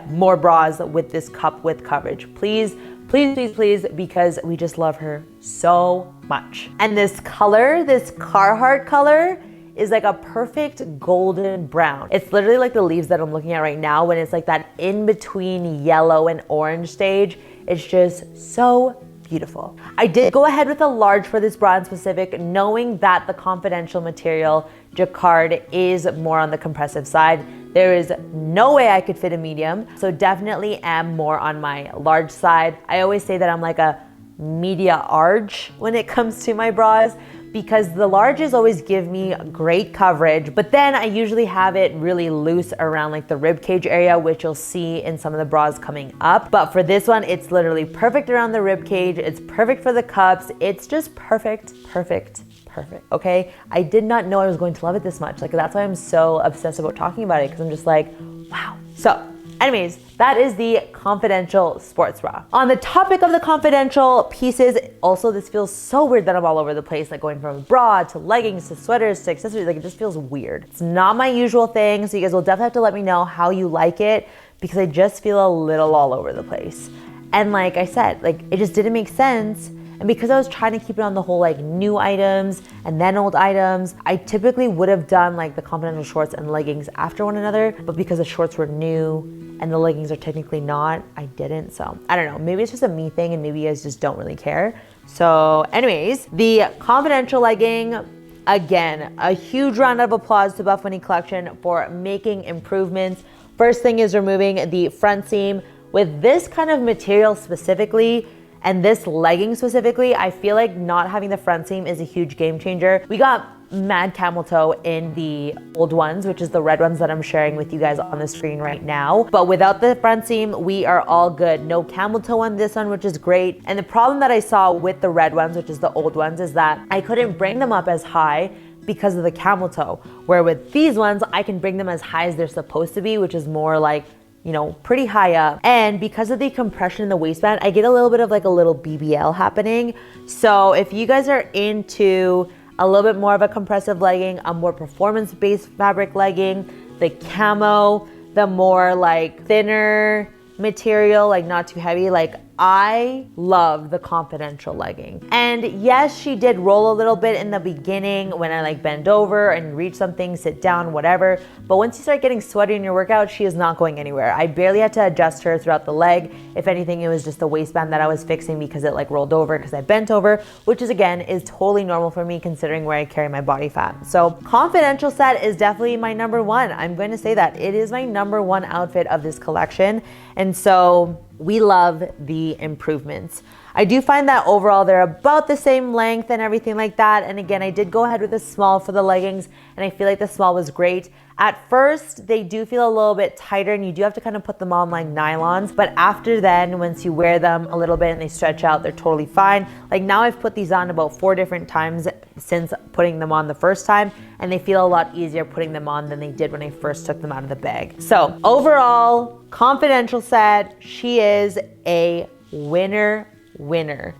more bras with this cup width coverage. Please, please, please, please, because we just love her so much. And this color, this Carhartt color, is like a perfect golden brown. It's literally like the leaves that I'm looking at right now, when it's like that in between yellow and orange stage. It's just so beautiful. I did go ahead with a large for this bra in specific, knowing that the Confidential material jacquard is more on the compressive side. There is no way I could fit a medium, so definitely am more on my large side. I always say that I'm like a media arch when it comes to my bras, because the larges always give me great coverage, but then I usually have it really loose around like the rib cage area, which you'll see in some of the bras coming up. But for this one, it's literally perfect around the rib cage. It's perfect for the cups. It's just perfect, perfect, perfect, okay? I did not know I was going to love it this much. Like, that's why I'm so obsessed about talking about it, because I'm just like, wow. So anyways, that is the Confidential sports bra. On the topic of the Confidential pieces, also this feels so weird that I'm all over the place, like going from bra to leggings to sweaters to accessories. Like, it just feels weird. It's not my usual thing, so you guys will definitely have to let me know how you like it, because I just feel a little all over the place. And like I said, like, it just didn't make sense. And because I was trying to keep it on the whole like new items and then old items, I typically would have done like the Confidential shorts and leggings after one another, but because the shorts were new and the leggings are technically not, I didn't. So I don't know, maybe it's just a me thing and maybe you guys just don't really care. So anyways, the Confidential legging, again, a huge round of applause to Buffbunny collection for making improvements. First thing is removing the front seam. With this kind of material specifically, and this legging specifically, I feel like not having the front seam is a huge game changer. We got mad camel toe in the old ones, which is the red ones that I'm sharing with you guys on the screen right now. But without the front seam, we are all good. No camel toe on this one, which is great. And the problem that I saw with the red ones, which is the old ones, is that I couldn't bring them up as high because of the camel toe. Where with these ones, I can bring them as high as they're supposed to be, which is more like, you know, pretty high up. And because of the compression in the waistband, I get a little bit of like a little BBL happening. So if you guys are into a little bit more of a compressive legging, a more performance-based fabric legging, the camo, the more like thinner material, like not too heavy, like I love the Confidential legging. And yes, she did roll a little bit in the beginning when I like bend over and reach something, sit down, whatever. But once you start getting sweaty in your workout, she is not going anywhere. I barely had to adjust her throughout the leg. If anything, it was just the waistband that I was fixing because it like rolled over because I bent over, which is again, is totally normal for me considering where I carry my body fat. So Confidential set is definitely my number one. I'm going to say that it is my number one outfit of this collection. And so we love the improvements. I do find that overall they're about the same length and everything like that. And again, I did go ahead with a small for the leggings, and I feel like the small was great. At first, they do feel a little bit tighter, and you do have to kind of put them on like nylons. But after then, once you wear them a little bit and they stretch out, they're totally fine. Like now I've put these on about 4 different times since putting them on the first time, and they feel a lot easier putting them on than they did when I first took them out of the bag. So overall, Confidential set, she is a winner.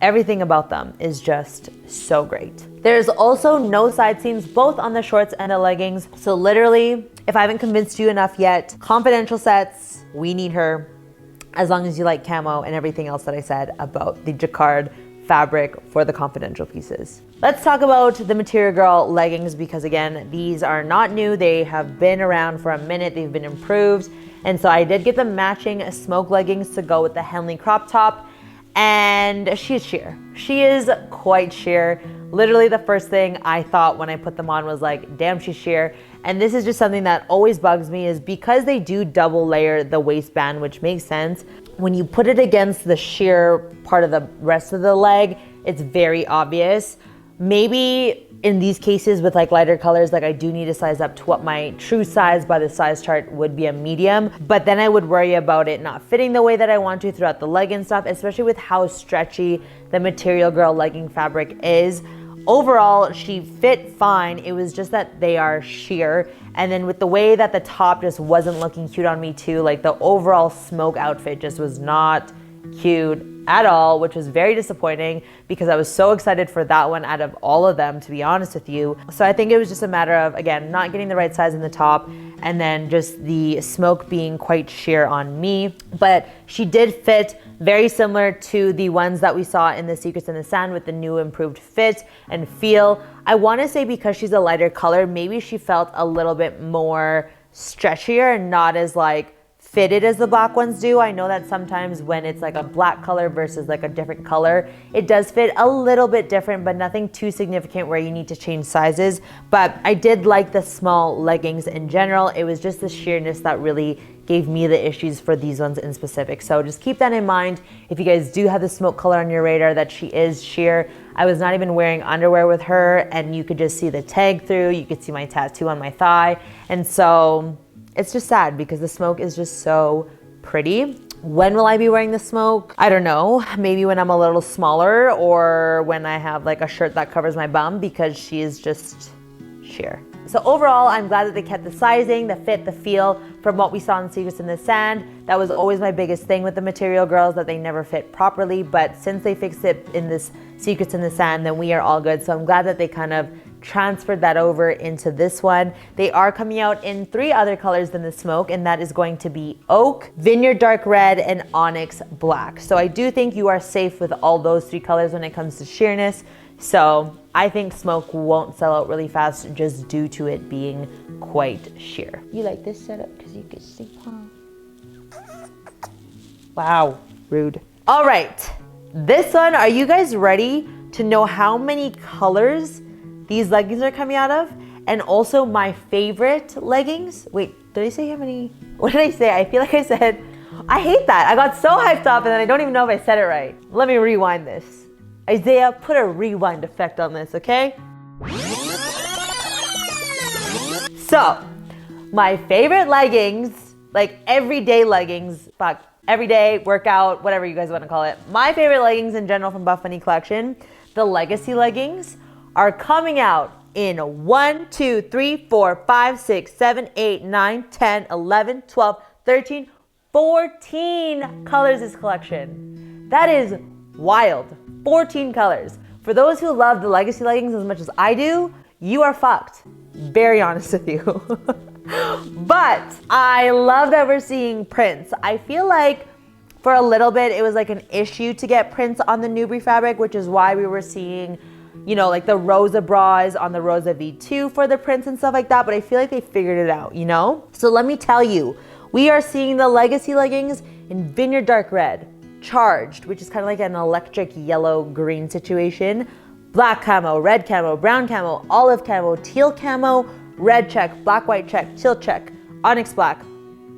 Everything about them is just so great. There's also no side seams both on the shorts and the leggings. So literally, if I haven't convinced you enough yet, Confidential sets, we need her, as long as you like camo and everything else that I said about the jacquard fabric for the Confidential pieces. Let's talk about the Material Girl leggings, because again, these are not new. They have been around for a minute. They've been improved. And so I did get the matching smoke leggings to go with the Henley crop top. And she's sheer. She is quite sheer. Literally the first thing I thought when I put them on was like, damn, she's sheer. And this is just something that always bugs me, is because they do double layer the waistband, which makes sense. When you put it against the sheer part of the rest of the leg, it's very obvious. Maybe in these cases with like lighter colors, like I do need to size up to what my true size by the size chart would be, a medium, but then I would worry about it not fitting the way that I want to throughout the leg and stuff, especially with how stretchy the Material Girl legging fabric is. Overall, she fit fine. It was just that they are sheer. And then with the way that the top just wasn't looking cute on me too, like the overall smoke outfit just was not cute at all, which was very disappointing because I was so excited for that one out of all of them, to be honest with you. So I think it was just a matter of, again, not getting the right size in the top, and then just the smoke being quite sheer on me. But she did fit very similar to the ones that we saw in the Secrets in the Sand with the new improved fit and feel. I want to say because she's a lighter color, maybe she felt a little bit more stretchier and not as like fitted as the black ones do. I know that sometimes when it's like a black color versus like a different color, it does fit a little bit different, but nothing too significant where you need to change sizes. But I did like the small leggings in general. It was just the sheerness that really gave me the issues for these ones in specific. So just keep that in mind if you guys do have the smoke color on your radar, that she is sheer. I was not even wearing underwear with her, and you could just see the tag through. You could see my tattoo on my thigh. And so it's just sad because the smoke is just so pretty. When will I be wearing the smoke? I don't know. Maybe when I'm a little smaller, or when I have like a shirt that covers my bum, because she is just sheer. So overall, I'm glad that they kept the sizing, the fit, the feel from what we saw in Secrets in the Sand. That was always my biggest thing with the Material Girls, that they never fit properly. But since they fixed it in this Secrets in the Sand, then we are all good. So I'm glad that they kind of transferred that over into this one. They are coming out in 3 other colors than the smoke, and that is going to be Oak, Vineyard Dark Red, and Onyx Black. So I do think you are safe with all those 3 colors when it comes to sheerness. So I think smoke won't sell out really fast just due to it being quite sheer. You like this setup because you can see, huh? Wow, rude. All right, this one, are you guys ready to know how many colors these leggings are coming out of? And also my favorite leggings. Wait, did I say how many? What did I say? I feel like I said, I hate that. I got so hyped up and then I don't even know if I said it right. Let me rewind this. Isaiah, put a rewind effect on this, okay? So, my favorite leggings, like everyday leggings, fuck, everyday workout, whatever you guys want to call it. My favorite leggings in general from Buffbunny collection, the Legacy leggings, are coming out in 1, 2, 3, 4, 5, 6, 7, 8, 9, 10, 11, 12, 13, 14 colors this collection. That is wild. 14 colors. For those who love the Legacy leggings as much as I do, you are fucked. Very honest with you. But I love that we're seeing prints. I feel like for a little bit it was like an issue to get prints on the Nubri fabric, which is why we were seeing, you know, like the Rosa bras on the Rosa V2 for the prints and stuff like that. But I feel like they figured it out, you know? So let me tell you, we are seeing the Legacy leggings in Vineyard Dark Red, Charged, which is kind of like an electric yellow green situation, black camo, red camo, brown camo, olive camo, teal camo, red check, black white check, teal check, onyx black,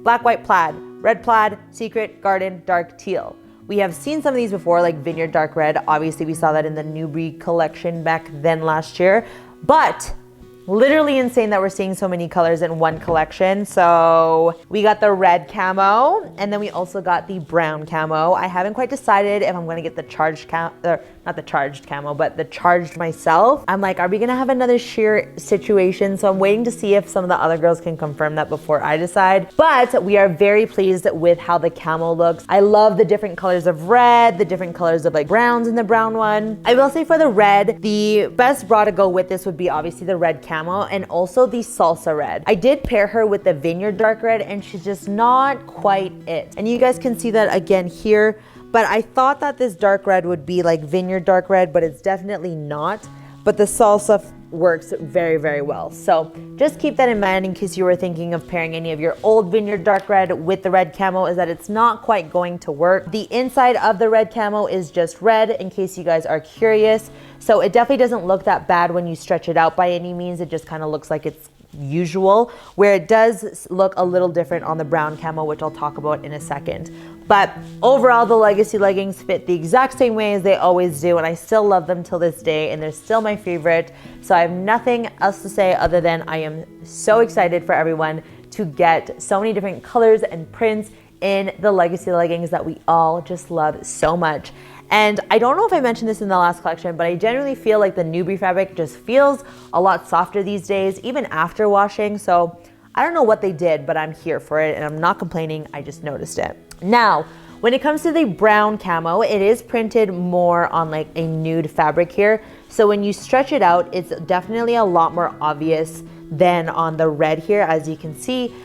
black white plaid, red plaid, secret, garden, dark teal. We have seen some of these before, like Vineyard Dark Red. Obviously, we saw that in the Newbury collection back then last year. But literally insane that we're seeing so many colors in one collection. So we got the red camo, and then we also got the brown camo. I haven't quite decided if I'm gonna get the charged camo, or not the charged camo, but the charged myself. I'm like, are we gonna have another sheer situation? So I'm waiting to see if some of the other girls can confirm that before I decide. But we are very pleased with how the camo looks. I love the different colors of red, the different colors of like browns in the brown one. I will say for the red, the best bra to go with this would be obviously the red camo and also the salsa red. I did pair her with the Vineyard Dark Red and she's just not quite it. And you guys can see that again here, but I thought that this dark red would be like Vineyard Dark Red, but it's definitely not. But the salsa works very, very well. So just keep that in mind in case you were thinking of pairing any of your old Vineyard Dark Red with the red camo, is that it's not quite going to work. The inside of the red camo is just red in case you guys are curious. So it definitely doesn't look that bad when you stretch it out by any means. It just kind of looks like it's usual, where it does look a little different on the brown camo, which I'll talk about in a second. But overall, the Legacy leggings fit the exact same way as they always do, and I still love them till this day, and they're still my favorite. So I have nothing else to say other than I am so excited for everyone to get so many different colors and prints in the Legacy leggings that we all just love so much. And I don't know if I mentioned this in the last collection, but I generally feel like the Newbury fabric just feels a lot softer these days, even after washing. So I don't know what they did, but I'm here for it and I'm not complaining. I just noticed it. Now, when it comes to the brown camo, it is printed more on like a nude fabric here. So when you stretch it out, it's definitely a lot more obvious than on the red here, as you can see.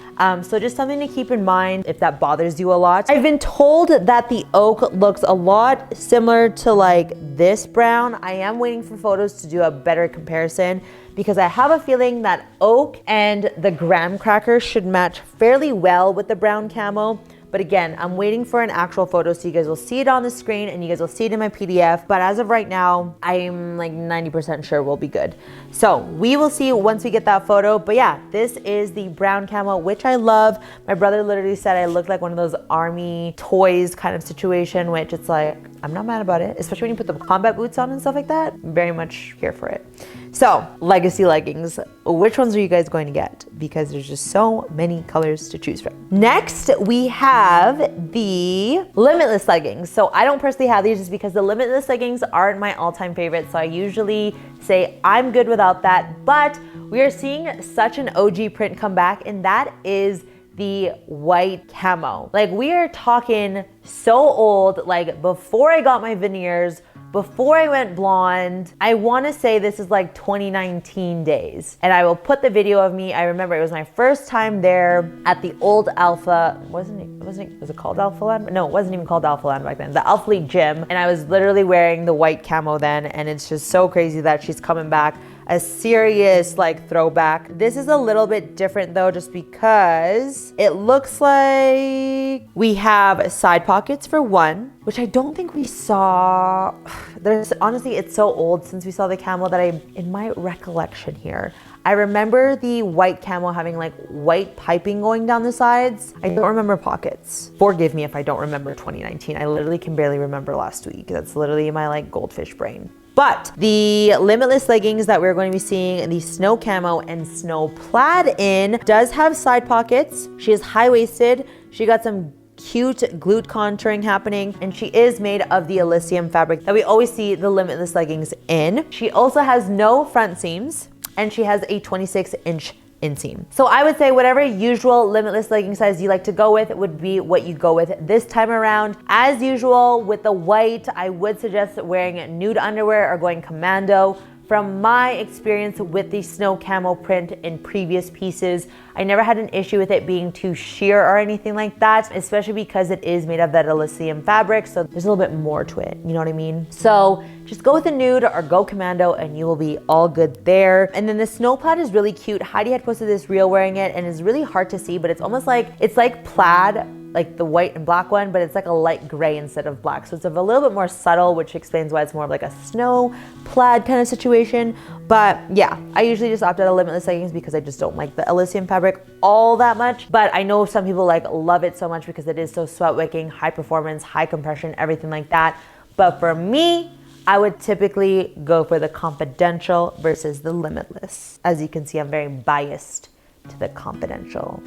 So just something to keep in mind if that bothers you a lot. I've been told that the oak looks a lot similar to like this brown. I am waiting for photos to do a better comparison because I have a feeling that oak and the graham cracker should match fairly well with the brown camo. But again, I'm waiting for an actual photo so you guys will see it on the screen and you guys will see it in my PDF. But as of right now, I'm like 90% sure we'll be good. So we will see once we get that photo. But yeah, this is the brown camo, which I love. My brother literally said I look like one of those army toys kind of situation, which it's like, I'm not mad about it, especially when you put the combat boots on and stuff like that. I'm very much here for it. So, Legacy leggings, which ones are you guys going to get? Because there's just so many colors to choose from. Next, we have the Limitless leggings. So I don't personally have these just because the Limitless leggings aren't my all-time favorite. So I usually say I'm good without that, but we are seeing such an OG print come back, and that is the white camo. Like, we are talking so old, like before I got my veneers, before I went blonde. I want to say this is like 2019 days. And I will put the video of me. I remember it was my first time there at the old Alpha, was it called Alpha Land? No, it wasn't even called Alpha Land back then. The Alphalete gym. And I was literally wearing the white camo then. And it's just so crazy that she's coming back. A serious like throwback. This is a little bit different though, just because it looks like we have side pockets for one, which I don't think we saw. There's honestly, it's so old since we saw the camo that in my recollection here, I remember the white camo having like white piping going down the sides. I don't remember pockets. Forgive me if I don't remember 2019. I literally can barely remember last week. That's literally my like goldfish brain. But the Limitless leggings that we're going to be seeing, the snow camo and snow plaid in, does have side pockets. She is high-waisted. She got some cute glute contouring happening, and she is made of the Elysium fabric that we always see the Limitless leggings in. She also has no front seams, and she has a 26-inch inseam. So I would say whatever usual Limitless legging size you like to go with would be what you go with this time around. As usual with the white, I would suggest wearing nude underwear or going commando. From my experience with the snow camo print in previous pieces, I never had an issue with it being too sheer or anything like that, especially because it is made of that Elysium fabric, so there's a little bit more to it, you know what I mean? So just go with a nude or go commando and you will be all good there. And then the snow plaid is really cute. Heidi had posted this reel wearing it and it's really hard to see, but it's almost like, it's like plaid like the white and black one, but it's like a light gray instead of black. So it's a little bit more subtle, which explains why it's more of like a snow plaid kind of situation. But yeah, I usually just opt out of Limitless leggings because I just don't like the Elysium fabric all that much. But I know some people like love it so much because it is so sweat wicking, high performance, high compression, everything like that. But for me, I would typically go for the Confidential versus the Limitless. As you can see, I'm very biased to the Confidential.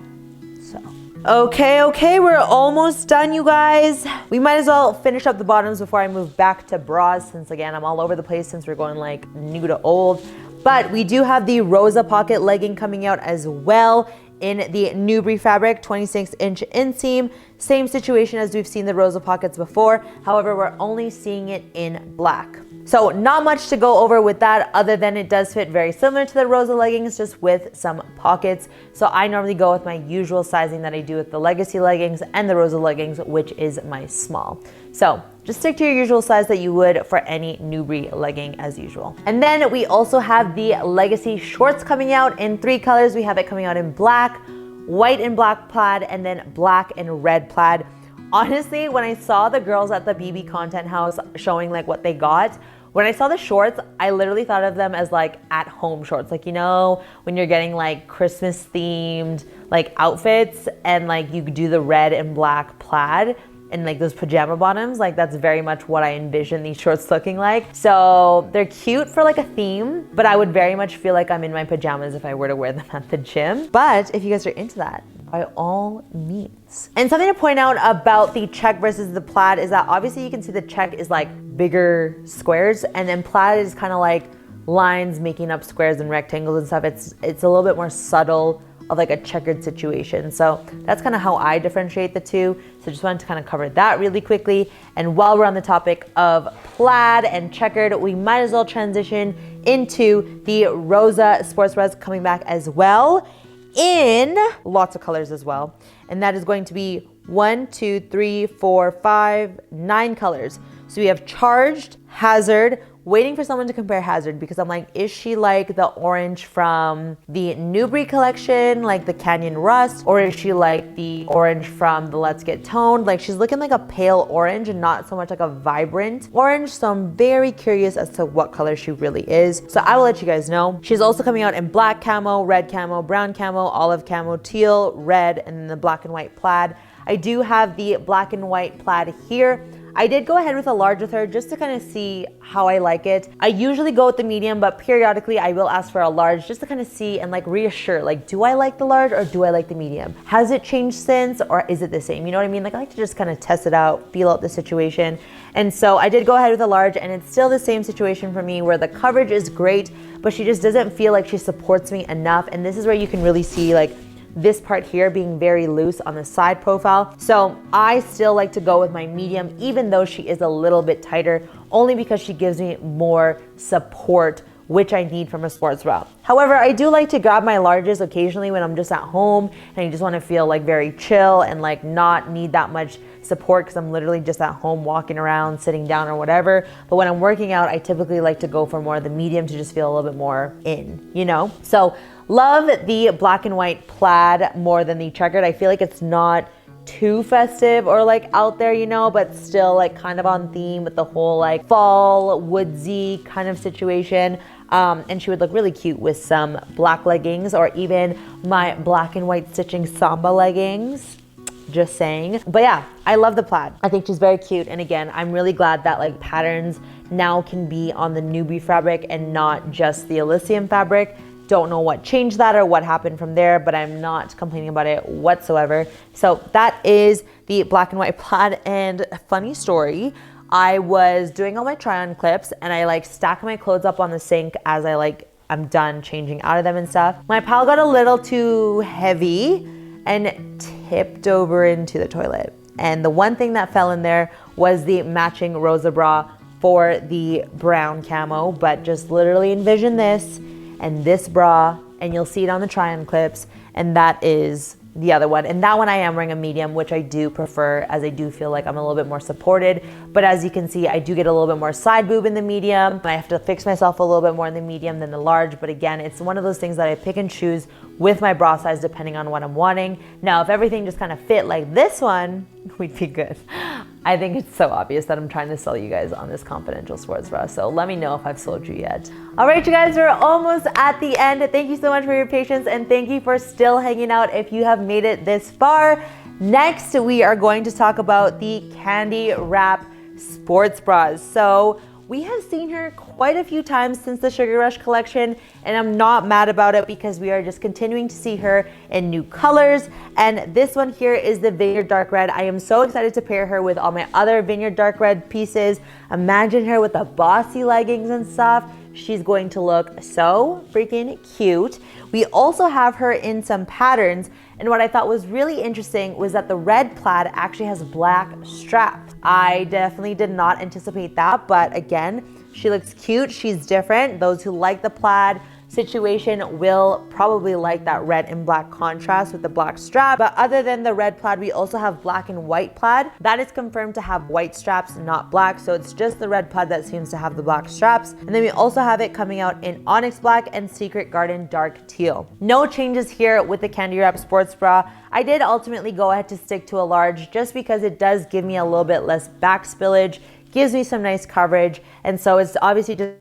So, okay, we're almost done, you guys. We might as well finish up the bottoms before I move back to bras, since again, I'm all over the place since we're going like new to old. But we do have the Rosa pocket legging coming out as well in the Newbury fabric, 26-inch inseam. Same situation as we've seen the Rosa pockets before. However, we're only seeing it in black. So not much to go over with that, other than it does fit very similar to the Rosa leggings, just with some pockets. So I normally go with my usual sizing that I do with the Legacy leggings and the Rosa leggings, which is my small. So just stick to your usual size that you would for any Newbury legging as usual. And then we also have the Legacy shorts coming out in 3 colors. We have it coming out in black, white and black plaid, and then black and red plaid. Honestly, when I saw the girls at the BB Content House showing like what they got, when I saw the shorts, I literally thought of them as like at home shorts. Like, you know, when you're getting like Christmas themed like outfits and like you do the red and black plaid and like those pajama bottoms, like that's very much what I envision these shorts looking like. So they're cute for like a theme, but I would very much feel like I'm in my pajamas if I were to wear them at the gym. But if you guys are into that, by all means. And something to point out about the check versus the plaid is that obviously you can see the check is like bigger squares, and then plaid is kind of like lines making up squares and rectangles and stuff. It's a little bit more subtle of like a checkered situation. So that's kind of how I differentiate the two. So just wanted to kind of cover that really quickly. And while we're on the topic of plaid and checkered, we might as well transition into the Rosa sports bras coming back as well, in lots of colors as well. And that is going to be 1, 2, 3, 4, 5, 9 colors. So we have Charged, Hazard, waiting for someone to compare Hazard because I'm like, is she like the orange from the Newbury collection, like the Canyon Rust, or is she like the orange from the Let's Get Toned? Like she's looking like a pale orange and not so much like a vibrant orange. So I'm very curious as to what color she really is. So I will let you guys know. She's also coming out in black camo, red camo, brown camo, olive camo, teal, red, and then the black and white plaid. I do have the black and white plaid here. I did go ahead with a large with her just to kind of see how I like it. I usually go with the medium, but periodically I will ask for a large just to kind of see and like reassure, like, do I like the large or do I like the medium? Has it changed since, or is it the same? You know what I mean? Like I like to just kind of test it out, feel out the situation. And so I did go ahead with a large, and it's still the same situation for me where the coverage is great, but she just doesn't feel like she supports me enough. And this is where you can really see like this part here being very loose on the side profile. So I still like to go with my medium, even though she is a little bit tighter, only because she gives me more support, which I need from a sports bra. However, I do like to grab my larges occasionally when I'm just at home and I just want to feel like very chill and like not need that much support because I'm literally just at home walking around, sitting down or whatever. But when I'm working out, I typically like to go for more of the medium to just feel a little bit more in, you know? So love the black and white plaid more than the checkered. I feel like it's not too festive or like out there, you know, but still like kind of on theme with the whole like fall woodsy kind of situation. And she would look really cute with some black leggings or even my black and white stitching Samba leggings. Just saying. But yeah, I love the plaid. I think she's very cute. And again, I'm really glad that like patterns now can be on the Newbury fabric and not just the Elysium fabric. Don't know what changed that or what happened from there, but I'm not complaining about it whatsoever. So that is the black and white plaid. And a funny story, I was doing all my try on clips and I like stack my clothes up on the sink as I'm done changing out of them and stuff. My pile got a little too heavy and tipped over into the toilet. And the one thing that fell in there was the matching Rosa bra for the brown camo, but just literally envision this and this bra, and you'll see it on the try-on clips, and that is the other one. And that one I am wearing a medium, which I do prefer, as I do feel like I'm a little bit more supported. But as you can see, I do get a little bit more side boob in the medium, and I have to fix myself a little bit more in the medium than the large. But again, it's one of those things that I pick and choose with my bra size depending on what I'm wanting. Now, if everything just kind of fit like this one, we'd be good. I think it's so obvious that I'm trying to sell you guys on this confidential sports bra. So let me know if I've sold you yet. All right, you guys, we're almost at the end. Thank you so much for your patience, and thank you for still hanging out if you have made it this far. Next, we are going to talk about the candy wrap sports bras. So we have seen her quite a few times since the Sugar Rush collection, and I'm not mad about it because we are just continuing to see her in new colors. And this one here is the Vineyard Dark Red. I am so excited to pair her with all my other Vineyard Dark Red pieces. Imagine her with the bossy leggings and stuff. She's going to look so freaking cute. We also have her in some patterns, and what I thought was really interesting was that the red plaid actually has black straps. I definitely did not anticipate that, but again, she looks cute, she's different. Those who like the plaid situation will probably like that red and black contrast with the black strap. But other than the red plaid, we also have black and white plaid. That is confirmed to have white straps, not black. So it's just the red plaid that seems to have the black straps. And then we also have it coming out in Onyx Black and Secret Garden Dark Teal. No changes here with the Candy Wrap Sports Bra. I did ultimately go ahead to stick to a large just because it does give me a little bit less back spillage, gives me some nice coverage. And so it's obviously just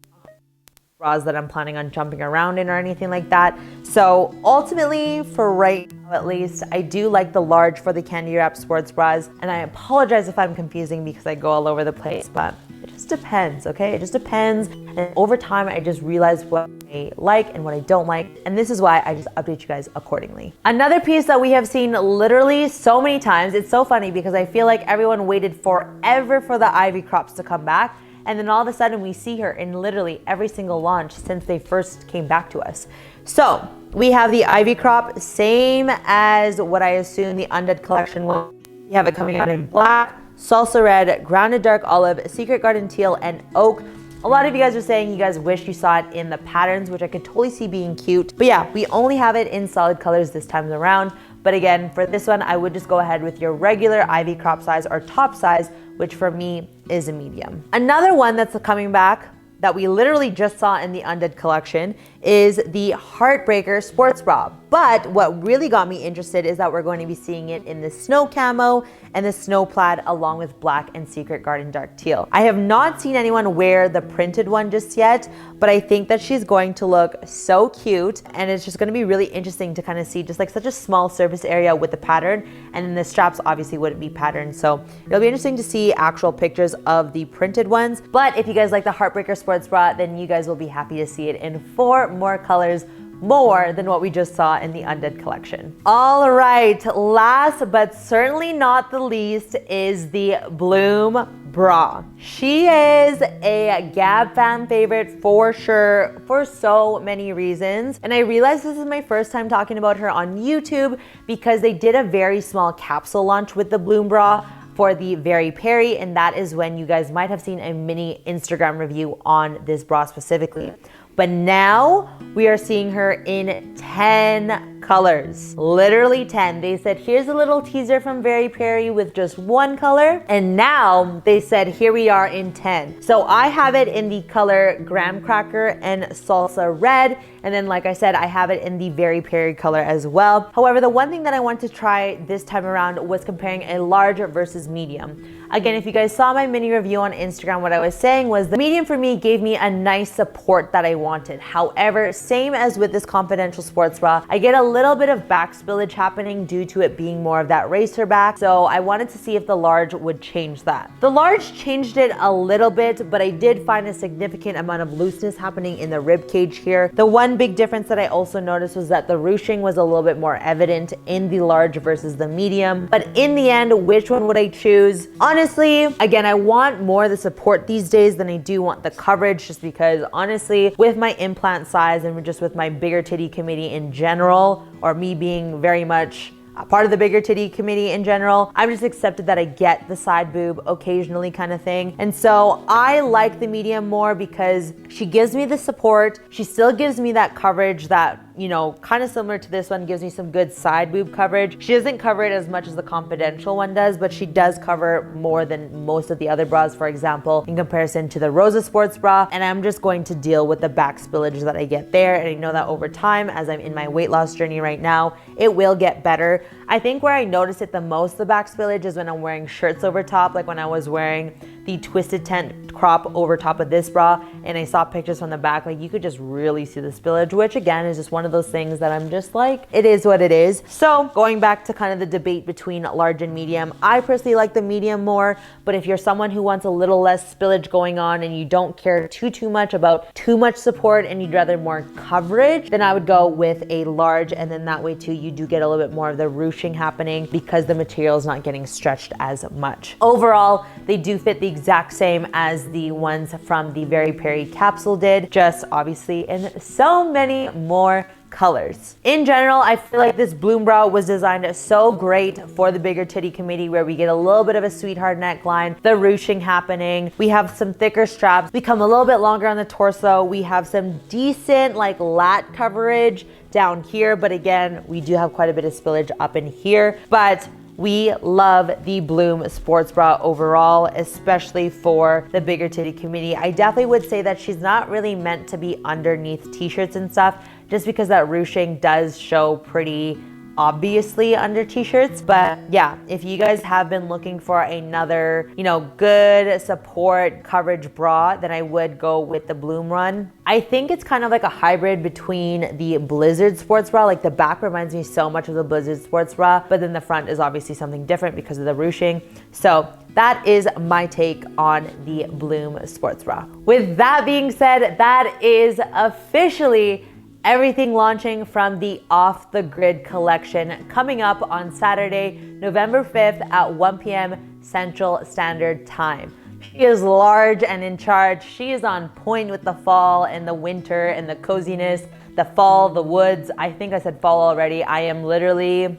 bras that I'm planning on jumping around in or anything like that. So ultimately, for right now at least, I do like the large for the Candy Wrap Sports Bras. And I apologize if I'm confusing because I go all over the place, but it just depends, okay? It just depends. And over time, I just realized what I like and what I don't like. And this is why I just update you guys accordingly. Another piece that we have seen literally so many times, it's so funny because I feel like everyone waited forever for the Ivy crops to come back. And then all of a sudden we see her in literally every single launch since they first came back to us. So we have the Ivy crop, same as what I assume the Undead collection was. We have it coming out in black, salsa red, grounded dark olive, secret garden teal, and oak. A lot of you guys are saying you guys wish you saw it in the patterns, which I could totally see being cute. But yeah, we only have it in solid colors this time around. But again, for this one, I would just go ahead with your regular Ivy crop size or top size, which for me is a medium. Another one that's coming back that we literally just saw in the Undead collection is the Heartbreaker Sports Bra. But what really got me interested is that we're going to be seeing it in the snow camo and the snow plaid along with black and secret garden dark teal. I have not seen anyone wear the printed one just yet, but I think that she's going to look so cute, and it's just going to be really interesting to kind of see just like such a small surface area with the pattern, and then the straps obviously wouldn't be patterned. So it'll be interesting to see actual pictures of the printed ones. But if you guys like the Heartbreaker Sports Bra, then you guys will be happy to see it in 4 more colors, more than what we just saw in the Undead collection. All right, last but certainly not the least is the Bloom Bra. She is a GABFAM favorite for sure, for so many reasons. And I realize this is my first time talking about her on YouTube because they did a very small capsule launch with the Bloom Bra for the Very Perry, and that is when you guys might have seen a mini Instagram review on this bra specifically. But now we are seeing her in 10 colors, literally 10. They said, here's a little teaser from Very Perry with just 1 color. And now they said, here we are in 10. So I have it in the color Graham Cracker and Salsa Red. And then, like I said, I have it in the Very Perry color as well. However, the one thing that I wanted to try this time around was comparing a large versus medium. Again, if you guys saw my mini review on Instagram, what I was saying was the medium for me gave me a nice support that I wanted. However, same as with this confidential sports bra, I get a little bit of back spillage happening due to it being more of that racer back. So I wanted to see if the large would change that. The large changed it a little bit, but I did find a significant amount of looseness happening in the rib cage here. The one big difference that I also noticed was that the ruching was a little bit more evident in the large versus the medium. But in the end, which one would I choose? Honestly, again, I want more of the support these days than I do want the coverage, just because honestly, with my implant size and just with my bigger titty committee in general, or me being very much a part of the bigger titty committee in general, I've just accepted that I get the side boob occasionally kind of thing. And so I like the medium more because she gives me the support. She still gives me that coverage that you know, kind of similar to this one, gives me some good side boob coverage. She doesn't cover it as much as the Confidential one does, but she does cover more than most of the other bras, for example, in comparison to the ROSA sports bra. And I'm just going to deal with the back spillage that I get there. And I know that over time, as I'm in my weight loss journey right now, it will get better. I think where I notice it the most, the back spillage, is when I'm wearing shirts over top, like when I was wearing the twisted tent crop over top of this bra and I saw pictures from the back, like you could just really see the spillage, which again is just one of those things that I'm just like, it is what it is. So going back to kind of the debate between large and medium, I personally like the medium more, but if you're someone who wants a little less spillage going on and you don't care too much about too much support and you'd rather more coverage, then I would go with a large, and then that way too you do get a little bit more of the ruching happening because the material is not getting stretched as much. Overall, they do fit the exact same as the ones from the Very Perry capsule did, just obviously in so many more colors. In general, I feel like this Bloom bra was designed so great for the bigger titty committee, where we get a little bit of a sweetheart neckline, the ruching happening, we have some thicker straps, become a little bit longer on the torso, we have some decent like lat coverage down here, but again, we do have quite a bit of spillage up in here, but we love the Bloom sports bra overall, especially for the bigger titty community. I definitely would say that she's not really meant to be underneath t-shirts and stuff, just because that ruching does show pretty obviously under t-shirts. But yeah, if you guys have been looking for another, you know, good support coverage bra, then I would go with the Bloom run. I think it's kind of like a hybrid between the Blizzard sports bra, like the back reminds me so much of the Blizzard sports bra, but then the front is obviously something different because of the ruching. So that is my take on the Bloom sports bra. With that being said, that is officially everything launching from the Off the Grid collection, coming up on Saturday, November 5th at 1 p.m. Central Standard Time. She is large and in charge. She is on point with the fall and the winter and the coziness, the fall, the woods. I think I said fall already. I am literally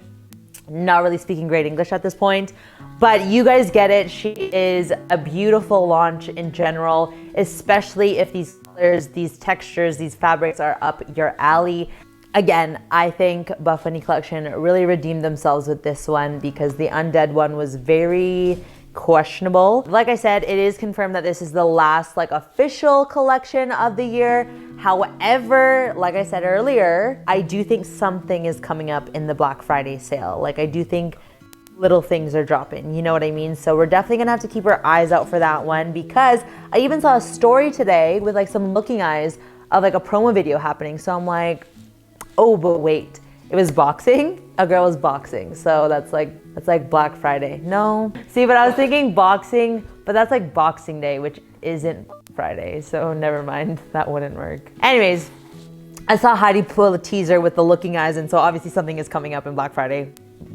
not really speaking great English at this point, but you guys get it. She is a beautiful launch in general, especially if these colors, these textures, these fabrics are up your alley. Again, I think Buffbunny collection really redeemed themselves with this one because the Undead one was very questionable. Like I said, it is confirmed that this is the last like official collection of the year. However, like I said earlier, I do think something is coming up in the Black Friday sale. Like I do think little things are dropping, you know what I mean? So we're definitely gonna have to keep our eyes out for that one, because I even saw a story today with like some looking eyes of like a promo video happening. So I'm like, oh, but wait, it was boxing? A girl was boxing. So that's like Black Friday. No. See, but I was thinking boxing, but that's like Boxing Day, which isn't Friday. So never mind, that wouldn't work. Anyways, I saw Heidi pull a teaser with the looking eyes, and so obviously something is coming up in Black Friday.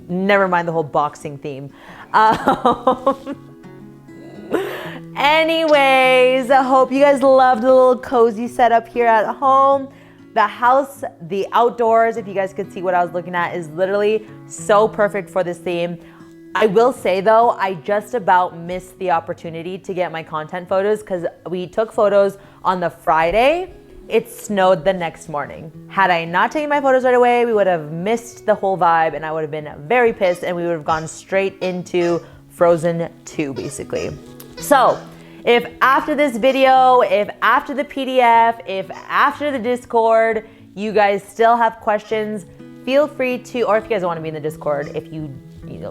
Never mind the whole boxing theme. Anyways, I hope you guys loved the little cozy setup here at home. The house, the outdoors, if you guys could see what I was looking at, is literally so perfect for this theme. I will say though, I just about missed the opportunity to get my content photos because we took photos on the Friday. It snowed the next morning. Had I not taken my photos right away, we would have missed the whole vibe and I would have been very pissed and we would have gone straight into Frozen 2 basically. So if after this video, if after the PDF, if after the Discord, you guys still have questions, feel free to, or if you guys don't want to be in the Discord, if you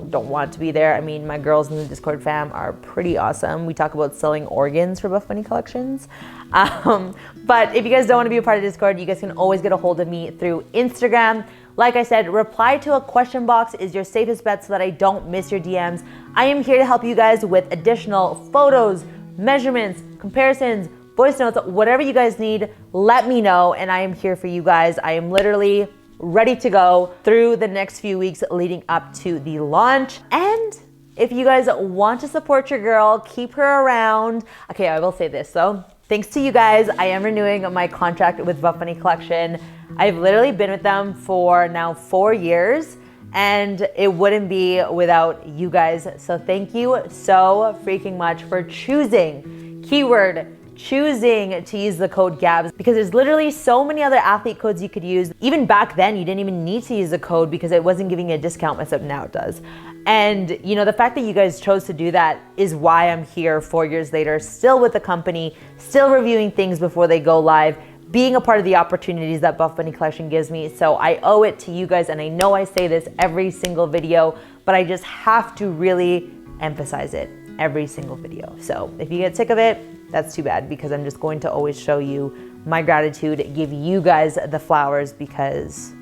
don't want to be there. I mean, my girls in the Discord fam are pretty awesome. We talk about selling organs for Buffbunny collections. But if you guys don't want to be a part of Discord, you guys can always get a hold of me through Instagram. Like I said, reply to a question box is your safest bet so that I don't miss your DMs. I am here to help you guys with additional photos, measurements, comparisons, voice notes, whatever you guys need, let me know. And I am here for you guys. I am literally ready to go through the next few weeks leading up to the launch. And if you guys want to support your girl, keep her around. Okay, I will say this though. Thanks to you guys, I am renewing my contract with Buffbunny Collection. I've literally been with them for now 4 years and it wouldn't be without you guys. So thank you so freaking much for choosing, keyword choosing to use the code GABS, because there's literally so many other athlete codes you could use. Even back then, you didn't even need to use the code because it wasn't giving you a discount, except now it does. And you know, the fact that you guys chose to do that is why I'm here 4 years later, still with the company, still reviewing things before they go live, being a part of the opportunities that Buffbunny Collection gives me. So I owe it to you guys, and I know I say this every single video, but I just have to really emphasize it every single video. So if you get sick of it, that's too bad, because I'm just going to always show you my gratitude, give you guys the flowers, because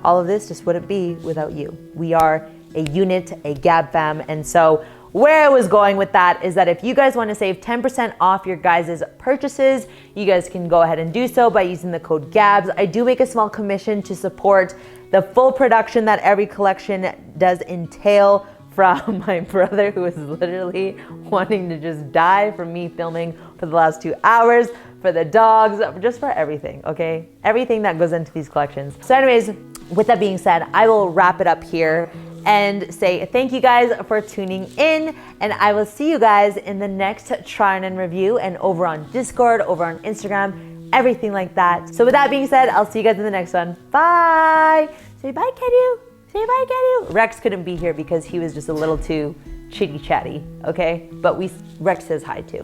all of this just wouldn't be without you. We are a unit, a GABFAM. And so where I was going with that is that if you guys want to save 10% off your guys' purchases, you guys can go ahead and do so by using the code GABS. I do make a small commission to support the full production that every collection does entail, from my brother, who is literally wanting to just die from me filming for the last 2 hours, for the dogs, just for everything, okay? Everything that goes into these collections. So anyways, with that being said, I will wrap it up here and say thank you guys for tuning in, and I will see you guys in the next try on and review, and over on Discord, over on Instagram, everything like that. So with that being said, I'll see you guys in the next one. Bye. Say bye, Kenyu. Say bye, Kenyu. Rex couldn't be here because he was just a little too chitty chatty, okay? But Rex says hi too.